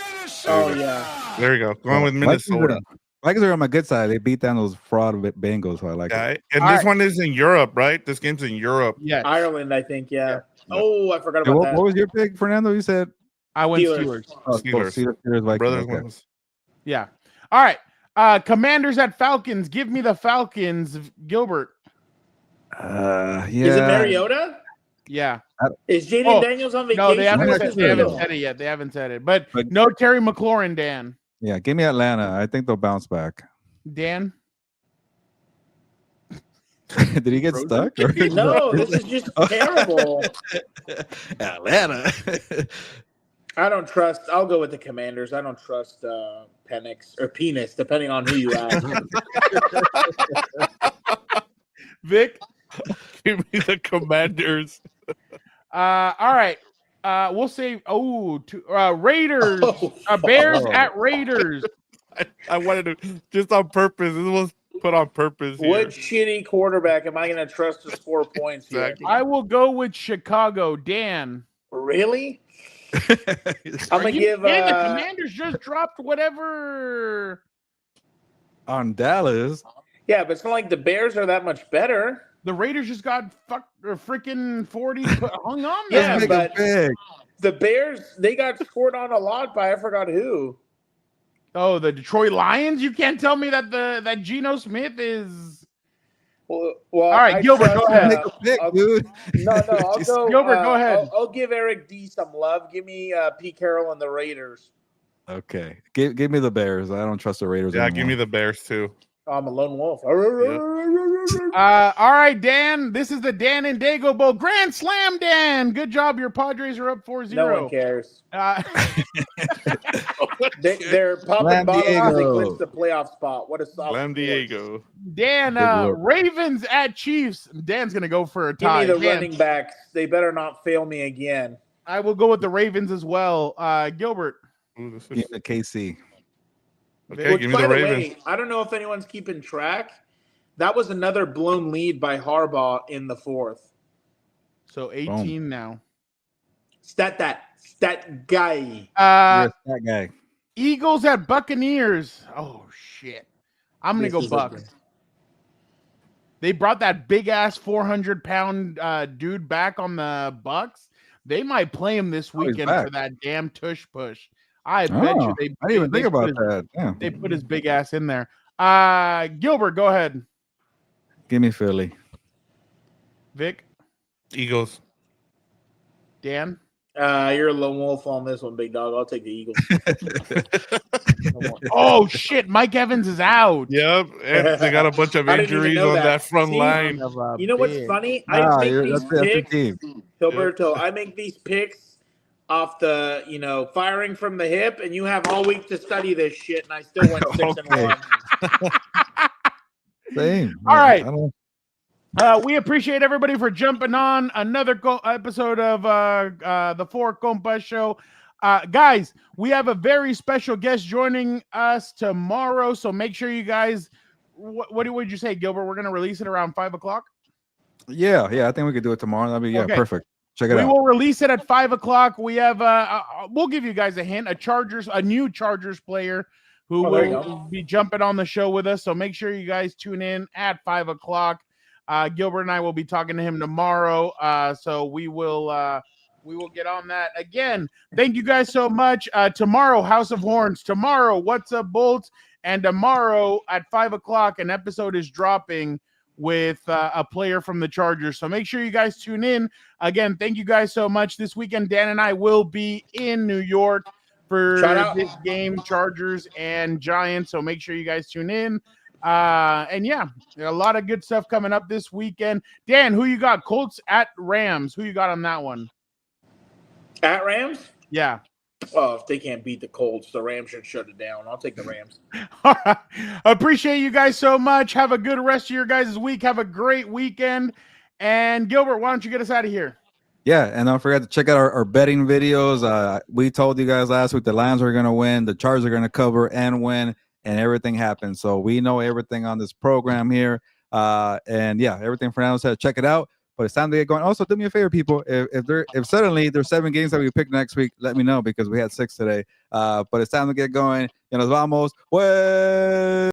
Oh yeah. There you go. Going with Minnesota. Vikings are on my good side. They beat down those fraud Bengals, so I like it. Yeah, and All this right. one is in Europe, right? This game's in Europe. Yes. Ireland, I think. Yeah. Yeah. Oh, I forgot Hey, about what, that. what was your pick, Fernando? You said I went Steelers. Steelers. Steelers. Vikings. Brothers Okay. ones. Yeah. All right. Commanders at Falcons. Give me the Falcons. Gilbert. Yeah. Is it Mariota? Yeah. Is Jaden Oh, Daniels on vacation? No, they haven't haven't, said- they haven't said it yet. They haven't said it. But no Terry McLaurin, Dan. Yeah, give me Atlanta. I think they'll bounce back. Dan. Did he get stuck? Or- No, this is just terrible. Atlanta. I don't trust. I'll go with the Commanders. I don't trust Penix or Penis, depending on who you ask. Vic. Give me the Commanders. All right. We'll say Raiders. Bears at Raiders. I wanted to just on purpose. This was put on purpose. Here. What shitty quarterback am I going to trust to score points here? Exactly. I will go with Chicago. Dan. Really? I'm Are going to you give. kidding? The Commanders just dropped whatever. On Dallas. Yeah, but it's not like the Bears are that much better. The Raiders just got freaking 40 hung on Yeah, them. Make but- it big. The Bears, they got scored on a lot by I forgot who. Oh, the Detroit Lions? You can't tell me that Geno Smith is. Well, All right, I Gilbert, trust, go ahead. Make a pick, I'll- dude. No, I'll go. Gilbert, go ahead. I'll give Eric D some love. Give me Pete Carroll and the Raiders. Okay. Give me the Bears. I don't trust the Raiders Yeah, anymore. give me the Bears too. I'm a lone wolf. All right, Dan. This is the Dan and Daygo Bowl. Grand Slam, Dan. Good job. Your Padres are up 4-0. No one cares. What They're popping Slam bottles as they Diego. clinch the playoff spot. What a soft Slam score. Diego. Dan, Good work. Ravens at Chiefs. Dan's going to go for a Give tie. me the Dan, running backs. They better not fail me again. I will go with the Ravens as well. Gilbert. Ooh, this Give is, me KC. okay, Which, give me by the the Ravens. way, I don't know if anyone's keeping track, That was another blown lead by Harbaugh in the fourth. So 18 now. Stat guy. You're a stat guy. Eagles at Buccaneers. Oh shit! I'm gonna go Bucks. They brought that big ass 400-pound dude back on the Bucks. They might play him this weekend for that damn tush push. I bet you they. I didn't even think about that. Yeah. They put his big ass in there. Gilbert, go ahead. Give me Philly. Vic. Eagles. Dan. You're a lone wolf on this one, big dog. I'll take the Eagles. Oh shit! Mike Evans is out. Yep, and they got a bunch of injuries on that front line. You know what's funny? I make these picks, Gilberto. I make these picks off the firing from the hip, and you have all week to study this shit, and I still went 6-1. Same. All right. We appreciate everybody for jumping on another episode of the Four Compas Show. Guys, we have a very special guest joining us tomorrow, so make sure you guys. What would you say, Gilbert? We're going to release it around 5 o'clock? Yeah, I think we could do it tomorrow. That'd be perfect. Check it out. We will release it at 5 o'clock. We have we'll give you guys a hint, a new Chargers player who will be jumping on the show with us, so make sure you guys tune in at 5 o'clock. Gilbert and I will be talking to him tomorrow, so we will get on that. Again, thank you guys so much. Tomorrow, House of Horns. Tomorrow, What's Up, Bolts? And tomorrow at 5 o'clock, an episode is dropping with a player from the Chargers. So make sure you guys tune in. Again, thank you guys so much. This weekend, Dan and I will be in New York for this game, Chargers and Giants. So make sure you guys tune in. And yeah, a lot of good stuff coming up this weekend. Dan, who you got? Colts at Rams. Who you got on that one? At Rams? Yeah. Oh, if they can't beat the Colts, the Rams should shut it down. I'll take the Rams. All right. Appreciate you guys so much. Have a good rest of your guys' week. Have a great weekend. And Gilbert, why don't you get us out of here? Yeah, and don't forget to check out our betting videos. We told you guys last week the Lions are going to win, the Chargers are going to cover and win. And everything happens. So we know everything on this program here. And yeah, everything Fernando said, check it out. But it's time to get going. Also, do me a favor, people. If suddenly there's 7 games that we pick next week, let me know because we had 6 today. But it's time to get going. Y nos vamos. Pues.